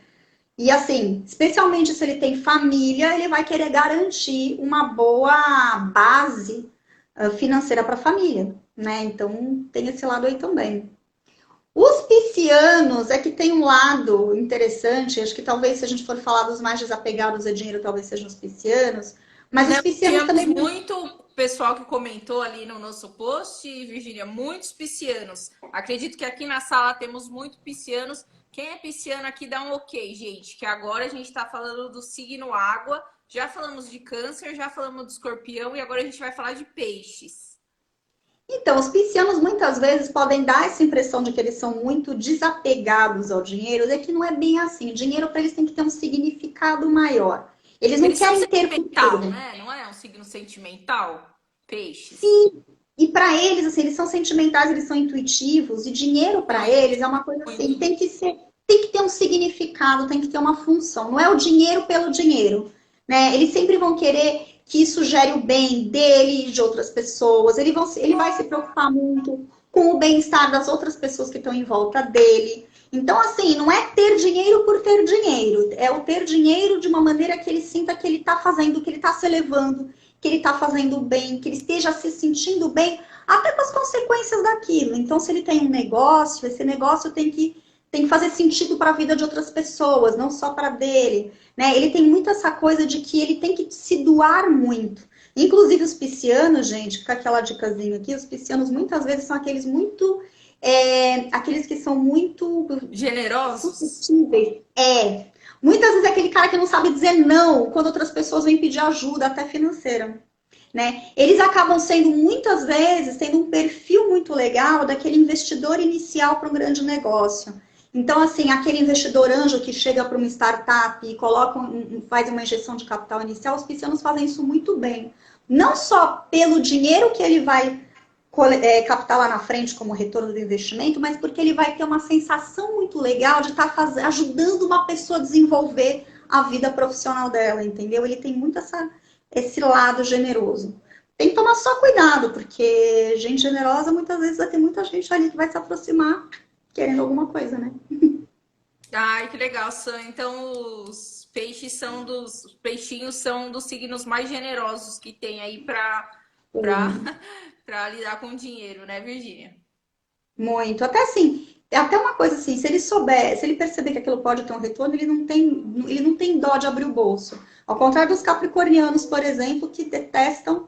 E assim, especialmente se ele tem família, ele vai querer garantir uma boa base financeira para a família, né? Então tem esse lado aí também. Os piscianos é que tem um lado interessante, acho que talvez se a gente for falar dos mais desapegados a dinheiro, talvez sejam os piscianos, mas os Né? piscianos Tínhamos também. muito pessoal que comentou ali no nosso post, Virgínia, muitos piscianos. Acredito que aqui na sala temos muitos piscianos. Quem é pisciano aqui dá um ok, gente, que agora a gente está falando do signo água. Já falamos de câncer, já falamos do escorpião e agora a gente vai falar de peixes. Então, os piscianos muitas vezes podem dar essa impressão de que eles são muito desapegados ao dinheiro, é que não é bem assim. O dinheiro para eles tem que ter um significado maior. Eles não Eles são querem ter por sentimental, ter. né? Não é um signo sentimental? Peixes. Sim. E para eles, assim, eles são sentimentais, eles são intuitivos, e dinheiro para Muito, eles é uma coisa assim, muito. tem que ter um significado, tem que ter uma função. Não é o dinheiro pelo dinheiro, né? Eles sempre vão querer que isso gere o bem dele e de outras pessoas. Ele vai se preocupar muito com o bem-estar das outras pessoas que estão em volta dele. Então, assim, não é ter dinheiro por ter dinheiro, é o ter dinheiro de uma maneira que ele sinta que ele está fazendo, que ele está se elevando, que ele está fazendo bem, que ele esteja se sentindo bem, até com as consequências daquilo. Então, se ele tem um negócio, esse negócio tem que fazer sentido para a vida de outras pessoas, não só para dele. Né? Ele tem muito essa coisa de que ele tem que se doar muito. Inclusive os piscianos, gente, fica aquela dicasinha aqui, os piscianos muitas vezes são aqueles muito. Aqueles que são muito Generosos? suscetíveis. Muitas vezes é aquele cara que não sabe dizer não quando outras pessoas vêm pedir ajuda, até financeira. Né? Eles acabam sendo muitas vezes tendo um perfil muito legal daquele investidor inicial para um grande negócio. Então, assim, aquele investidor anjo que chega para uma startup e faz uma injeção de capital inicial, os piscianos fazem isso muito bem. Não só pelo dinheiro que ele vai captar lá na frente como retorno do investimento, mas porque ele vai ter uma sensação muito legal de estar ajudando uma pessoa a desenvolver a vida profissional dela, entendeu? Ele tem muito esse lado generoso. Tem que tomar só cuidado, porque gente generosa muitas vezes vai ter muita gente ali que vai se aproximar querendo alguma coisa, né? Ai, que legal, Sam. Então, os peixinhos são dos signos mais generosos que tem aí para para lidar com dinheiro, né, Virgínia? Muito. Até assim, até uma coisa assim, se ele souber, se ele perceber que aquilo pode ter um retorno, ele não tem dó de abrir o bolso. Ao contrário dos capricornianos, por exemplo, que detestam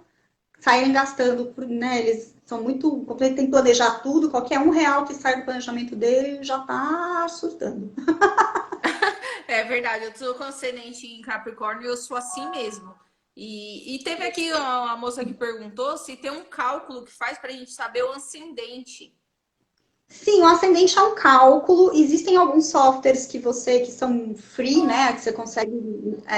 saírem gastando, né? Eles são muito, tem que planejar tudo, qualquer R$ 1 que sai do planejamento dele já tá surtando. É verdade, eu sou com ascendente em Capricórnio e eu sou assim mesmo. E teve aqui uma moça que perguntou se tem um cálculo que faz para a gente saber o ascendente. Sim, o ascendente é um cálculo. Existem alguns softwares que são free, né? Que você consegue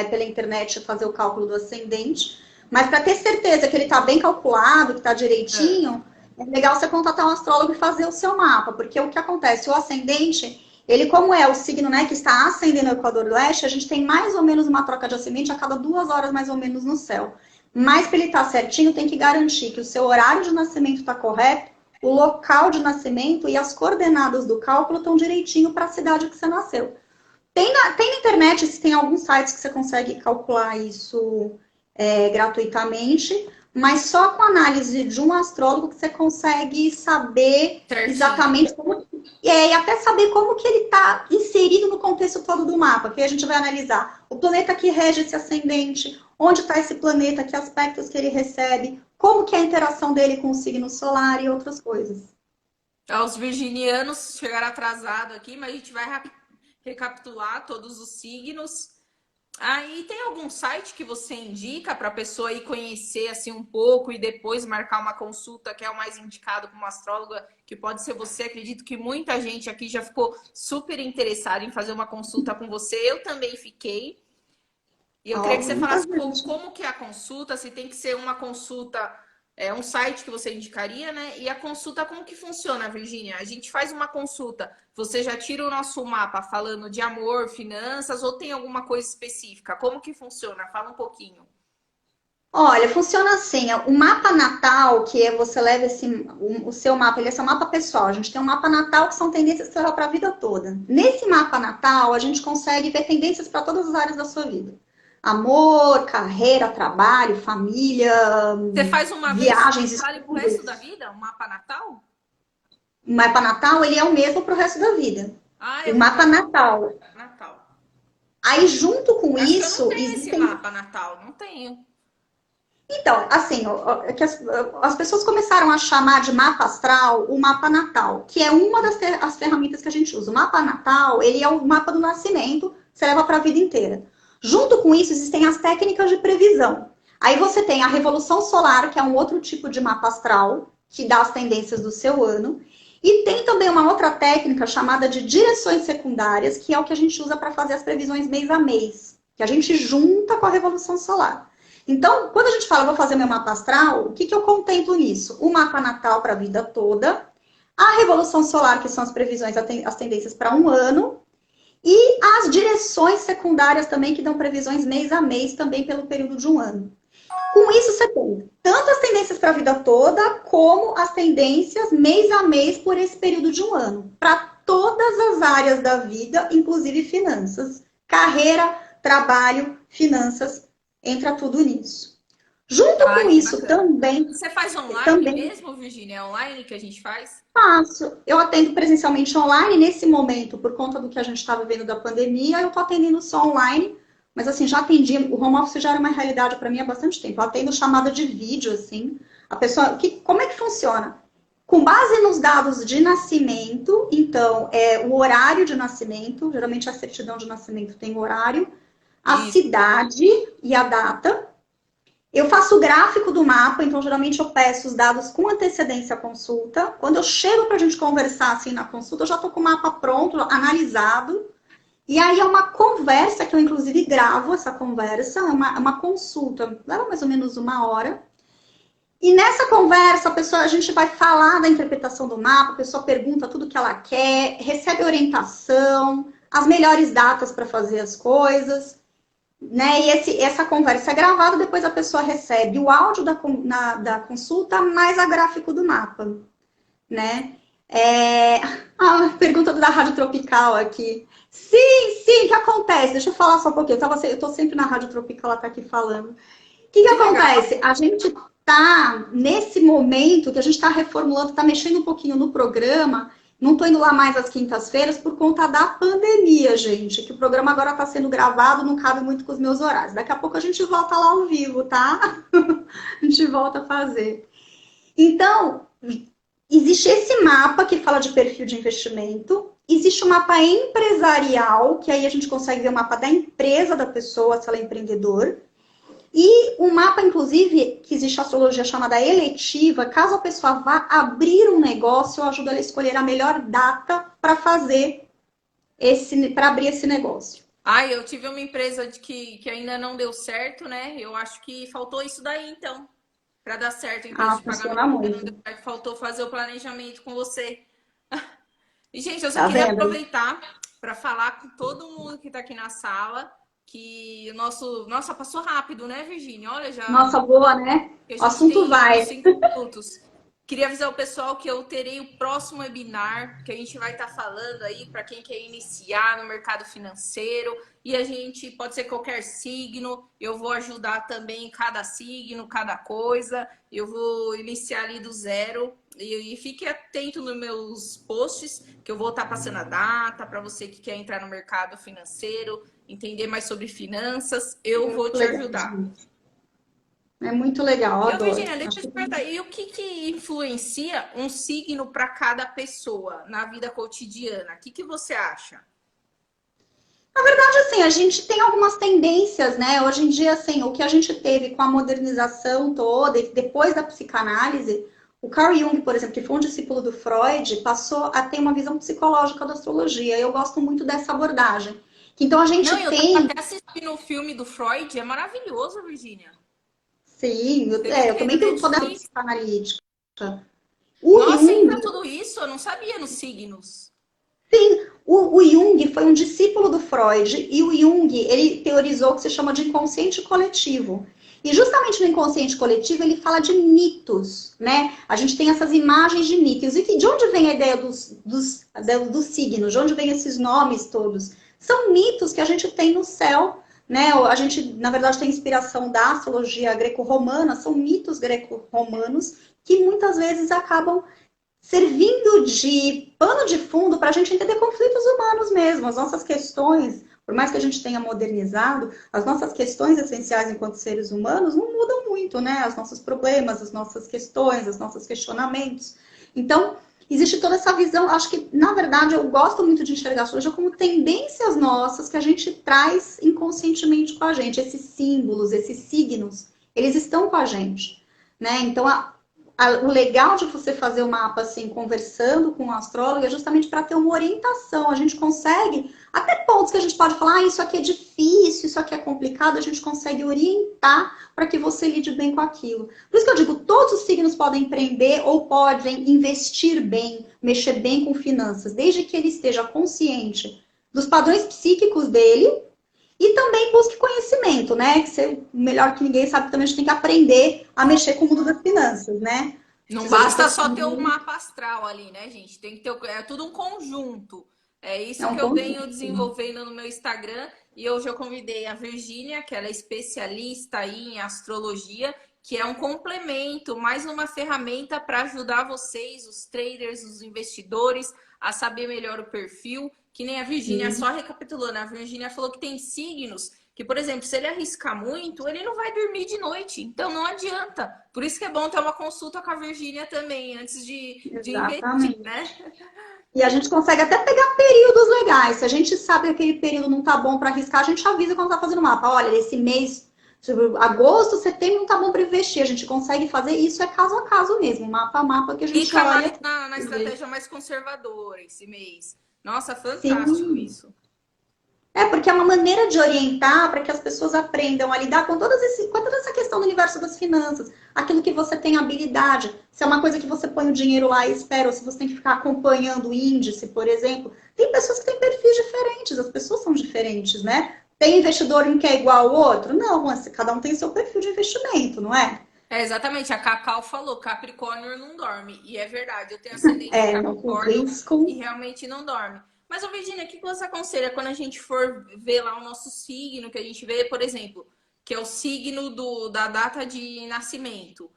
pela internet fazer o cálculo do ascendente. Mas para ter certeza que ele está bem calculado, que está Ah, direitinho, é legal você contatar um astrólogo e fazer o seu mapa, porque o que acontece? O ascendente, ele como é o signo, né, que está ascendendo o Equador Leste, a gente tem mais ou menos uma troca de ascendente a cada 2 horas mais ou menos no céu. Mas para ele estar certinho, tem que garantir que o seu horário de nascimento está correto, o local de nascimento e as coordenadas do cálculo estão direitinho para a cidade que você nasceu. Tem na internet, tem alguns sites que você consegue calcular isso gratuitamente, mas só com a análise de um astrólogo que você consegue saber certinho. exatamente como, e até saber como que ele está inserido no contexto todo do mapa, que aí a gente vai analisar o planeta que rege esse ascendente, onde está esse planeta, que aspectos que ele recebe, como que é a interação dele com o signo solar e outras coisas. Os virginianos chegaram atrasado aqui, mas a gente vai recapitular todos os signos. Aí tem algum site que você indica para a pessoa ir conhecer assim um pouco e depois marcar uma consulta que é o mais indicado como astróloga, que pode ser você. Acredito que muita gente aqui já ficou super interessada em fazer uma consulta com você. Eu também fiquei. E eu queria que você Muita falasse como, gente. como que é a consulta, se tem que ser uma consulta, um site que você indicaria, né? E a consulta, como que funciona, Virgínia? A gente faz uma consulta, você já tira o nosso mapa falando de amor, finanças, ou tem alguma coisa específica? Como que funciona? Fala um pouquinho. Olha, funciona assim, o mapa natal, que é você leva o seu mapa, ele é seu mapa pessoal. A gente tem um mapa natal que são tendências que você leva para a vida toda. Nesse mapa natal, a gente consegue ver tendências para todas as áreas da sua vida. Amor, carreira, trabalho, família, Você faz uma vez só viagens, e vale pro resto da estudos. vida? Um mapa natal? O mapa natal, ele é o mesmo para o resto da vida. Ah, O eu vou mapa ver natal. Natal. Aí, junto com Acho que eu não isso, tenho esse existem. mapa natal, não tenho. Então, assim, é que as pessoas começaram a chamar de mapa astral o mapa natal, que é uma as ferramentas que a gente usa. O mapa natal, ele é o mapa do nascimento, você leva para a vida inteira. Junto com isso, existem as técnicas de previsão. Aí você tem a revolução solar, que é um outro tipo de mapa astral, que dá as tendências do seu ano. E tem também uma outra técnica chamada de direções secundárias, que é o que a gente usa para fazer as previsões mês a mês, que a gente junta com a revolução solar. Então, quando a gente fala, vou fazer meu mapa astral, o que eu contemplo nisso? O mapa natal para a vida toda, a revolução solar, que são as previsões, as tendências para um ano, e as direções secundárias também, que dão previsões mês a mês, também pelo período de um ano. Com isso, você tem tanto as tendências para a vida toda, como as tendências mês a mês por esse período de um ano, para todas as áreas da vida, inclusive finanças, carreira, trabalho, finanças, entra tudo nisso. Junto Ai, com que isso bacana. E também, você faz online também mesmo, Virgínia? É online que a gente faz? faço. Eu atendo presencialmente online nesse momento, por conta do que a gente está vivendo da pandemia, eu estou atendendo só online, mas assim, já atendi, o home office já era uma realidade para mim há bastante tempo. Eu atendo chamada de vídeo, assim. A pessoa, como é que funciona? Com base nos dados de nascimento, então, o horário de nascimento, geralmente a certidão de nascimento tem o horário, a Isso. cidade e a data. Eu faço o gráfico do mapa, então geralmente eu peço os dados com antecedência à consulta. Quando eu chego para a gente conversar assim na consulta, eu já estou com o mapa pronto, analisado. E aí é uma conversa que eu inclusive gravo essa conversa, é uma consulta, leva mais ou menos 1 hora. E nessa conversa, a gente vai falar da interpretação do mapa, a pessoa pergunta tudo que ela quer, recebe orientação, as melhores datas para fazer as coisas, né? E essa conversa é gravada, depois a pessoa recebe o áudio da consulta mais a gráfico do mapa, né? A pergunta da Rádio Tropical aqui. Sim, o que acontece? Deixa eu falar só um pouquinho. Eu tô sempre na Rádio Tropical, ela tá aqui falando. O que Que legal. acontece? A gente tá nesse momento que a gente está reformulando, está mexendo um pouquinho no programa. Não estou indo lá mais às quintas-feiras por conta da pandemia, gente. Que o programa agora está sendo gravado, não cabe muito com os meus horários. Daqui a pouco a gente volta lá ao vivo, tá? A gente volta a fazer. Então, existe esse mapa que fala de perfil de investimento. Existe o mapa empresarial, que aí a gente consegue ver o mapa da empresa da pessoa, se ela é empreendedor. E um mapa, inclusive, que existe a astrologia chamada eletiva, caso a pessoa vá abrir um negócio, eu ajudo ela a escolher a melhor data para fazer para abrir esse negócio. Ai, eu tive uma empresa que ainda não deu certo, né? Eu acho que faltou isso daí, então, para dar certo a empresa de pagamento. Funciona Não deu muito. certo, faltou fazer o planejamento com você. E, gente, eu só Tá queria vendo? aproveitar para falar com todo mundo que está aqui na sala que o nosso. Nossa, passou rápido, né, Virgínia? Olha, já Nossa, boa, né? que a O gente assunto tem uns vai. 5 minutos. Queria avisar o pessoal que eu terei o próximo webinar, que a gente vai estar falando aí para quem quer iniciar no mercado financeiro. E a gente pode ser qualquer signo, eu vou ajudar também cada signo, cada coisa. Eu vou iniciar ali do zero. E fique atento nos meus posts, que eu vou estar passando a data para você que quer entrar no mercado financeiro, entender mais sobre finanças. Eu vou Muito te legal, ajudar. gente. É muito legal, eu Eu, adoro. Virginia, deixa Acho eu te que perguntar, e o que influencia um signo para cada pessoa na vida cotidiana? O que você acha? assim, a gente tem algumas tendências, né? Hoje em dia, assim, o que a gente teve com a modernização toda, e depois da psicanálise, o Carl Jung, por exemplo, que foi um discípulo do Freud, passou a ter uma visão psicológica da astrologia. Eu gosto muito dessa abordagem. Então, a Não, gente eu tava tem, até assistindo o filme do Freud, é maravilhoso, Virginia. sim, Você viu que eu tem na também tenho um poder Netflix? psicanalítica. O Nossa, Jung, entra tudo isso, eu não sabia nos signos. o Jung foi um discípulo do Freud e o Jung, ele teorizou o que se chama de inconsciente coletivo. E justamente no inconsciente coletivo ele fala de mitos, né? A gente tem essas imagens de mitos. E de onde vem a ideia dos signos? De onde vem esses nomes todos? São mitos que a gente tem no céu, né? A gente, na verdade, tem inspiração da astrologia greco-romana, são mitos greco-romanos que muitas vezes acabam servindo de pano de fundo para a gente entender conflitos humanos mesmo, as nossas questões, por mais que a gente tenha modernizado, as nossas questões essenciais enquanto seres humanos não mudam muito, né? Os nossos problemas, as nossas questões, os nossos questionamentos. Então, existe toda essa visão, acho que, na verdade, eu gosto muito de enxergar a astrologia como tendências nossas que a gente traz inconscientemente com a gente, esses símbolos, esses signos, eles estão com a gente, né? Então, o legal de você fazer o mapa assim, conversando com o astrólogo, é justamente para ter uma orientação. A gente consegue, até pontos que a gente pode falar, isso aqui é difícil, isso aqui é complicado, a gente consegue orientar para que você lide bem com aquilo. Por isso que eu digo, todos os signos podem empreender ou podem investir bem, mexer bem com finanças, desde que ele esteja consciente dos padrões psíquicos dele e também busque conhecimento, né? Que você, melhor que ninguém sabe, também a gente tem que aprender a mexer com o mundo das finanças, né? Não Precisa de basta só ter o conhecimento, mapa astral ali, né, gente? Tem que ter, é tudo um conjunto. É é isso um que eu conjunto. venho desenvolvendo no meu Instagram. E hoje eu convidei a Virgínia, que ela é especialista aí em astrologia, que é um complemento, mais uma ferramenta para ajudar vocês, os traders, os investidores, a saber melhor o perfil. Que nem a Virgínia, só recapitulando, a Virgínia falou que tem signos que, por exemplo, se ele arriscar muito, ele não vai dormir de noite. Então não adianta. Por isso que é bom ter uma consulta com a Virgínia também, antes de investir, Exatamente. né? E a gente consegue até pegar períodos legais. Se a gente sabe que aquele período não tá bom para arriscar, a gente avisa quando tá fazendo mapa. Olha, esse mês, agosto, setembro não tá bom para investir. A gente consegue fazer isso, é caso a caso mesmo, mapa a mapa que a gente Fica mais olha. na estratégia mais conservadora esse mês. Nossa, fantástico Sim, isso. porque é uma maneira de orientar para que as pessoas aprendam a lidar com toda essa questão do universo das finanças, aquilo que você tem habilidade. Se é uma coisa que você põe o dinheiro lá e espera, ou se você tem que ficar acompanhando o índice, por exemplo. Tem pessoas que têm perfis diferentes, as pessoas são diferentes, né? Tem investidor um que é igual ao outro? Não, cada um tem seu perfil de investimento, não é? É exatamente, a Cacau falou, Capricórnio não dorme. E é verdade, eu tenho ascendente em O Capricórnio e risco. realmente não dorme. Mas, ô Virginia, o que você aconselha quando a gente for ver lá o nosso signo, que a gente vê, por exemplo, que é o signo da data de nascimento?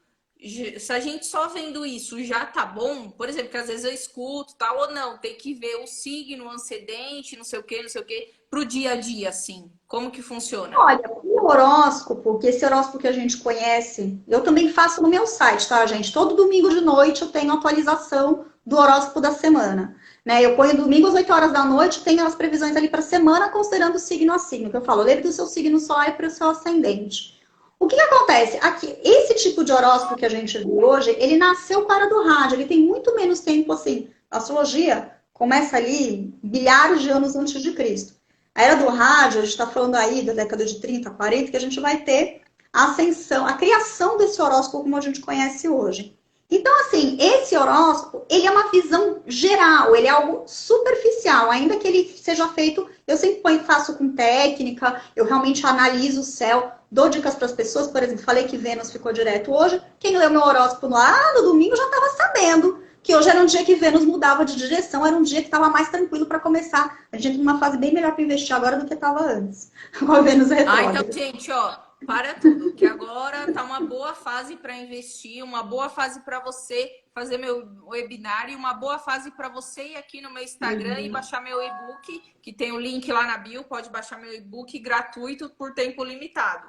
Se a gente só vendo isso já tá bom, por exemplo, que às vezes eu escuto, tal, ou não, tem que ver o signo, o ascendente, não sei o que, pro dia a dia, assim. Como que funciona? Olha, o horóscopo, que esse horóscopo que a gente conhece, eu também faço no meu site, tá, gente? Todo domingo de noite eu tenho atualização do horóscopo da semana. Né? Eu ponho domingo às 8 horas da noite, tenho as previsões ali para a semana, considerando signo a signo, que eu falo, lembre do seu signo solar e para o seu ascendente. O que que acontece? Aqui, esse tipo de horóscopo que a gente vê hoje, ele nasceu para do rádio, ele tem muito menos tempo assim. A astrologia começa ali bilhares de anos antes de Cristo. A era do rádio, a gente está falando aí da década de 30, 40, que a gente vai ter a ascensão, a criação desse horóscopo como a gente conhece hoje. Então, assim, esse horóscopo, ele é uma visão geral, ele é algo superficial, ainda que ele seja feito, eu sempre faço com técnica, eu realmente analiso o céu, dou dicas para as pessoas, por exemplo, falei que Vênus ficou direto hoje, quem leu meu horóscopo lá no domingo já estava sabendo que hoje era um dia que Vênus mudava de direção, era um dia que estava mais tranquilo para começar. A gente entra numa fase bem melhor para investir agora do que estava antes, com a Vênus Ah, então, retrógrada. gente, ó, para tudo, que agora tá uma boa fase para investir, uma boa fase para você fazer meu webinar e uma boa fase para você ir aqui no meu Instagram e baixar meu e-book, que tem o link lá na bio, pode baixar meu e-book gratuito por tempo limitado.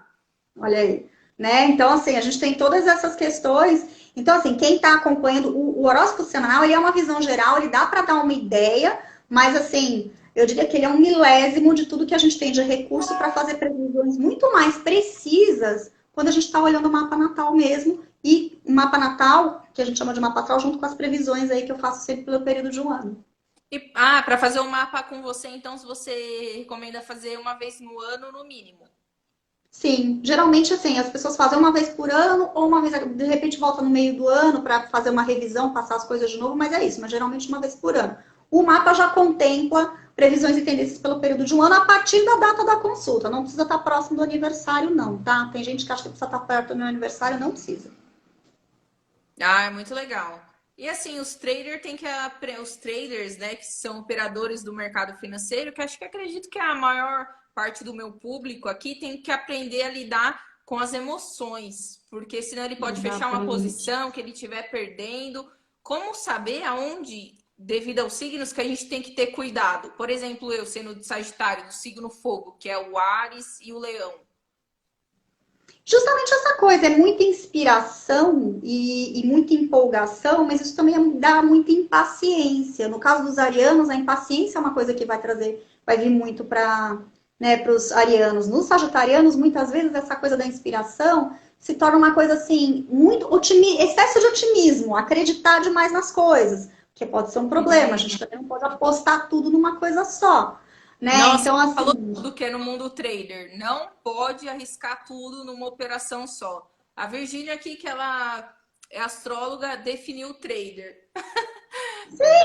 Olha aí, né? Então, assim, a gente tem todas essas questões. Então, assim, quem está acompanhando o horóscopo semanal, ele é uma visão geral, ele dá para dar uma ideia, mas, assim, eu diria que ele é um milésimo de tudo que a gente tem de recurso para fazer previsões muito mais precisas quando a gente está olhando o mapa natal mesmo. E o mapa natal, que a gente chama de mapa astral, junto com as previsões aí que eu faço sempre pelo período de um ano. E, para fazer o mapa com você, então, se você recomenda fazer uma vez no ano, no mínimo. Sim, geralmente assim, as pessoas fazem uma vez por ano ou uma vez, de repente volta no meio do ano para fazer uma revisão, passar as coisas de novo, mas é isso, mas geralmente uma vez por ano. O mapa já contempla previsões e tendências pelo período de um ano a partir da data da consulta. Não precisa estar próximo do aniversário, não, tá? Tem gente que acha que precisa estar perto do meu aniversário, não precisa. Ah, é muito legal. E assim, os traders, né, que são operadores do mercado financeiro, que acho que acredito que a maior parte do meu público aqui tem que aprender a lidar com as emoções, porque senão ele pode fechar uma Exatamente. posição que ele estiver perdendo. Como saber aonde, devido aos signos, que a gente tem que ter cuidado? Por exemplo, eu sendo de Sagitário, do signo Fogo, que é o Áries e o Leão. Justamente essa coisa, é muita inspiração e muita empolgação, mas isso também dá muita impaciência. No caso dos arianos, a impaciência é uma coisa que vai trazer, vai vir muito para, né, para os arianos. Nos sagitarianos, muitas vezes essa coisa da inspiração se torna uma coisa assim, muito excesso de otimismo, acreditar demais nas coisas, que pode ser um problema. A gente também não pode apostar tudo numa coisa só, né? Nossa, Então, falou assim, tudo que é no mundo trader. Não pode arriscar tudo numa operação só. A Virgínia aqui, que ela é astróloga, definiu o trader.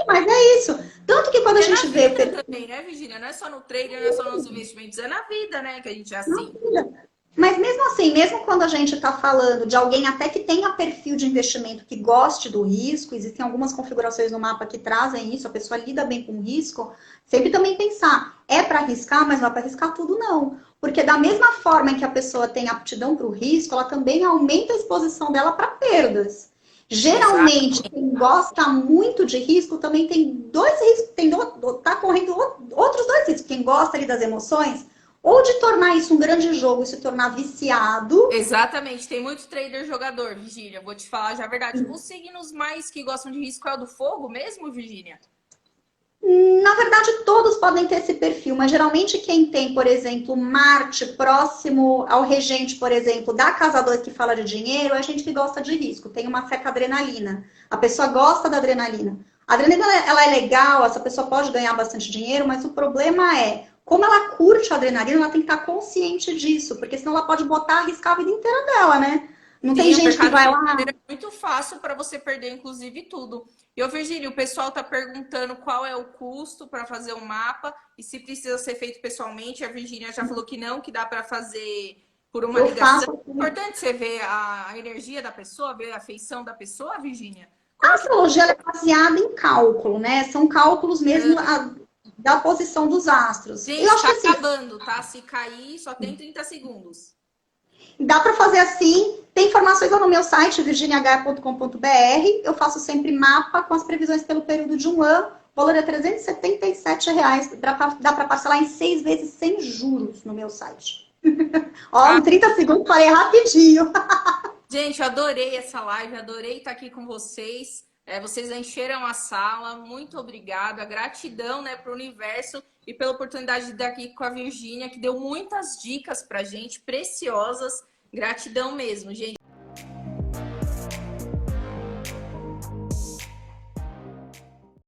mas é isso. Tanto que quando E a é na gente vê vida também, né, Virgínia? Não é só no trader, não é só nos investimentos, é na vida, né, que a gente é assim. mas mesmo assim, mesmo quando a gente está falando de alguém até que tenha perfil de investimento que goste do risco, existem algumas configurações no mapa que trazem isso, a pessoa lida bem com o risco, sempre também pensar, é para arriscar, mas não é para arriscar tudo, não. Porque da mesma forma que a pessoa tem aptidão para o risco, ela também aumenta a exposição dela para perdas. Exato. Geralmente, quem gosta muito de risco também tem dois riscos, tá correndo outros dois riscos. Quem gosta ali das emoções, ou de tornar isso um grande jogo e se tornar viciado. Exatamente. Tem muito trader jogador, Virgínia. Vou te falar já a verdade. Os signos mais que gostam de risco é o do fogo mesmo, Virgínia? Na verdade, todos podem ter esse perfil, mas geralmente quem tem, por exemplo, Marte próximo ao regente, por exemplo, da casa 2 que fala de dinheiro, é gente que gosta de risco, tem uma certa adrenalina. A pessoa gosta da adrenalina. A adrenalina ela é legal, essa pessoa pode ganhar bastante dinheiro, mas o problema é, como ela curte a adrenalina, ela tem que estar consciente disso, porque senão ela pode botar, arriscar a vida inteira dela, né? Não tem Sim, o gente que mercado vai lá. financeiro é muito fácil para você perder, inclusive, tudo. E, ô, Virgínia, o pessoal está perguntando qual é o custo para fazer o mapa e se precisa ser feito pessoalmente. A Virgínia já falou que não, que dá para fazer por uma Eu ligação. faço É importante você ver a energia da pessoa, ver a feição da pessoa, Virgínia. A Como que. astrologia ela é baseada em cálculo, né? São cálculos mesmo da posição dos astros. Eu Gente, acho tá que assim, acabando, tá? Se cair, só tem 30 segundos. dá para fazer assim. Tem informações lá no meu site, virginiah.com.br. Eu faço sempre mapa com as previsões pelo período de um ano. O valor é R$ 377. Dá para parcelar em 6 vezes sem juros no meu site. Ó, Ah, em 30 segundos, falei rapidinho. gente, eu adorei essa live, adorei estar aqui com vocês. Vocês encheram a sala, muito obrigada. Gratidão, né, para o universo e pela oportunidade de estar aqui com a Virgínia, que deu muitas dicas para gente, preciosas. Gratidão mesmo, gente.